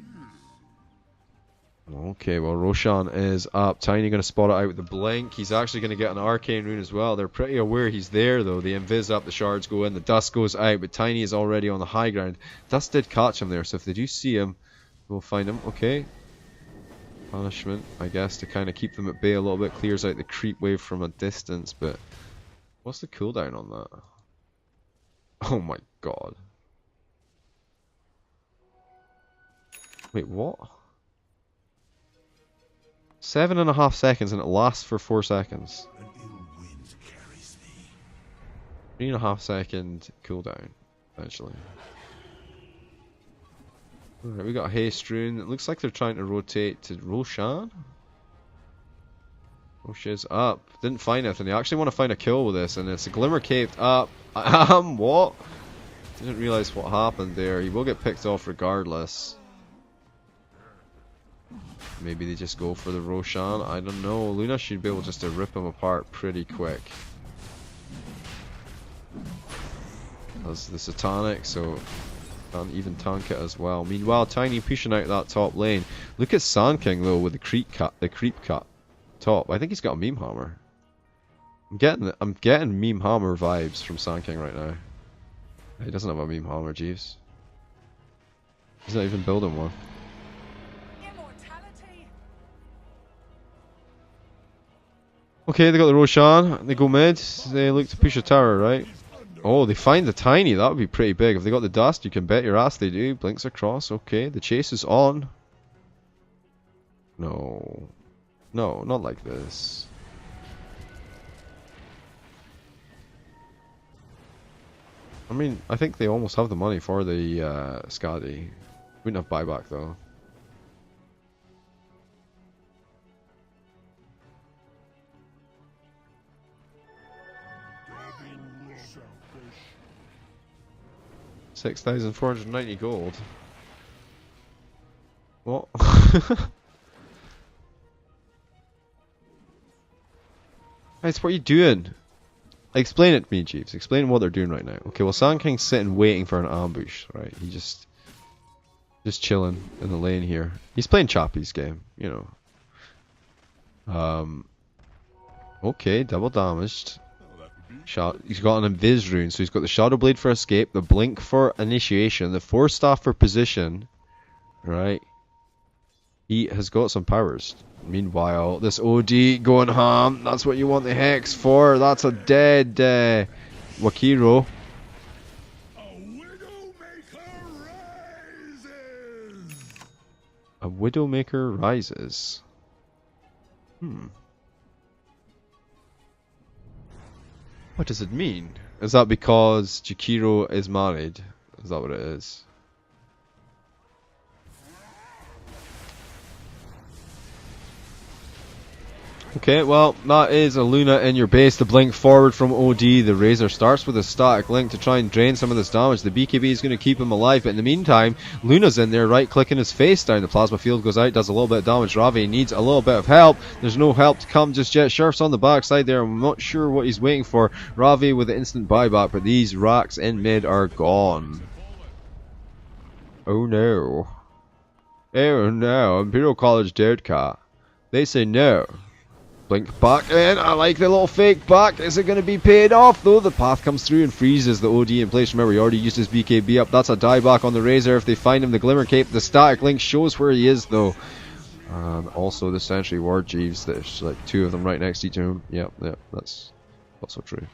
Okay, well, Roshan is up. Tiny going to spot it out with the blink. He's actually going to get an arcane rune as well. They're pretty aware he's there, though. The invis up, the shards go in, the dust goes out, but Tiny is already on the high ground. Dust did catch him there, so if they do see him, we'll find him. Okay. Punishment, I guess, to kind of keep them at bay a little bit. Clears out the creep wave from a distance, but what's the cooldown on that? Oh my god. Wait, what? 7.5 seconds and it lasts for 4 seconds. 3.5 second cooldown, actually. Alright, we got a haste rune. It looks like they're trying to rotate to Roshan. Roshan's up. Didn't find anything. They actually want to find a kill with this, and it's a glimmer caved up. What? Didn't realize what happened there. He will get picked off regardless. Maybe they just go for the Roshan. I don't know. Luna should be able just to rip him apart pretty quick. That's the Satanic, so can't even tank it as well. Meanwhile, Tiny pushing out that top lane. Look at Sand King though with the creep cut top. I think he's got a meme hammer. I'm getting meme hammer vibes from Sand King right now. He doesn't have a meme hammer, Jeeves. He's not even building one. Okay, they got the Roshan. They go mid. They look to push a tower, right? Oh, they find the Tiny. That would be pretty big. If they got the dust, you can bet your ass they do. Blinks across. Okay, the chase is on. No. No, not like this. I mean, I think they almost have the money for the Skadi. Wouldn't have buyback though. $6,490 gold. What? Guys, what are you doing? Explain it to me, Jeeves. Explain what they're doing right now. Okay, well, Sand King's sitting waiting for an ambush, right? He just chilling in the lane here. He's playing Chappie's game, you know. Okay, double damaged. He's got an invis rune, so he's got the Shadow Blade for escape, the blink for initiation, the Force Staff for position. Right? He has got some powers. Meanwhile, this OD going ham. That's what you want the Hex for. That's a dead Wakiro. A Widowmaker rises. What does it mean? Is that because Jakiro is married? Is that what it is? Okay, well, that is a Luna in your base. The blink forward from OD. The Razor starts with a static link to try and drain some of this damage. The BKB is going to keep him alive, but in the meantime, Luna's in there right-clicking his face down. The plasma field goes out, does a little bit of damage. Ravi needs a little bit of help. There's no help to come just yet. Sheriff's on the backside there. I'm not sure what he's waiting for. Ravi with the instant buyback, but these racks in mid are gone. Oh no. Oh no. Imperial College Dotka. They say no. Blink back in. I like the little fake back. Is it going to be paid off though? The path comes through and freezes the OD in place. Remember, he already used his BKB up. That's a dieback on the Razor. If they find him, the Glimmer Cape, the static link shows where he is though. And also the Sentry Ward Jeeves. There's like two of them right next to each other. Yep, that's also true.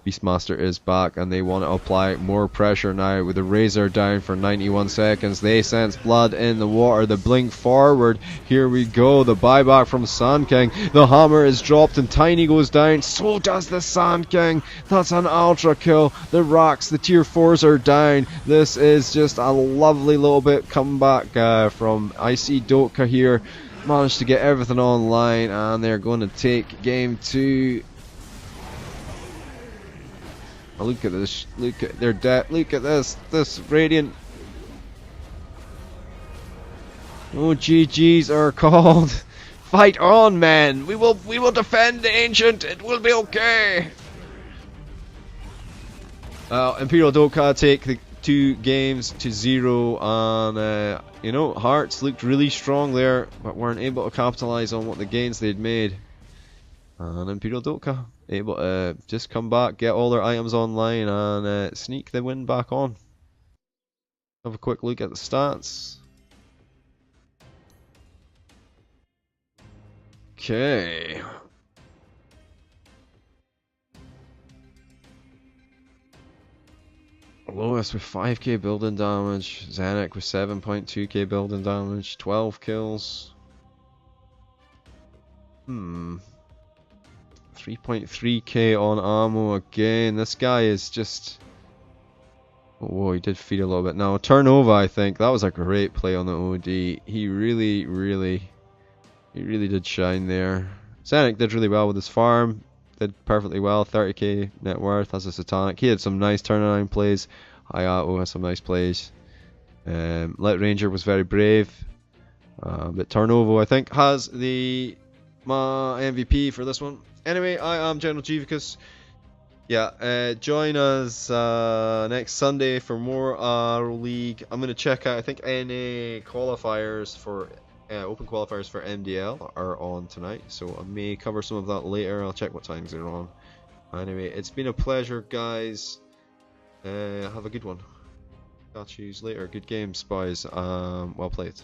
Beastmaster is back and they want to apply more pressure now with the Razor down for 91 seconds. They sense blood in the water. The blink forward. Here we go. The buyback from Sand King. The hammer is dropped and Tiny goes down. So does the Sand King. That's an ultra kill. The racks, the tier 4s are down. This is just a lovely little bit comeback from IC Dotka here. Managed to get everything online and they're going to take game 2. Look at this, look at their debt, look at this Radiant. Oh, GGs are called. Fight on, men. We will defend the Ancient. It will be okay. Imperial Dotka 2 games to 0, and you know, Herts looked really strong there, but weren't able to capitalize on what the gains they'd made. And Imperial Dotka able to just come back, get all their items online, and sneak the win back on. Have a quick look at the stats. Okay. Lois with 5k building damage, Zenek with 7.2k building damage, 12 kills. 3.3k on ammo again. This guy is just... Whoa, he did feed a little bit. Now, Turnover, I think. That was a great play on the OD. He really did shine there. Zenek did really well with his farm. Did perfectly well. 30k net worth as a Satanic. He had some nice turnaround plays. Hayato has some nice plays. Let Ranger was very brave. But Turnover, I think, has my MVP for this one. Anyway, I am General Jivicus. Yeah, join us next Sunday for more RO League. I'm going to check out, I think NA qualifiers for, open qualifiers for MDL are on tonight. So I may cover some of that later. I'll check what times they're on. Anyway, it's been a pleasure, guys. Have a good one. Catch you later. Good game, spies. Well played.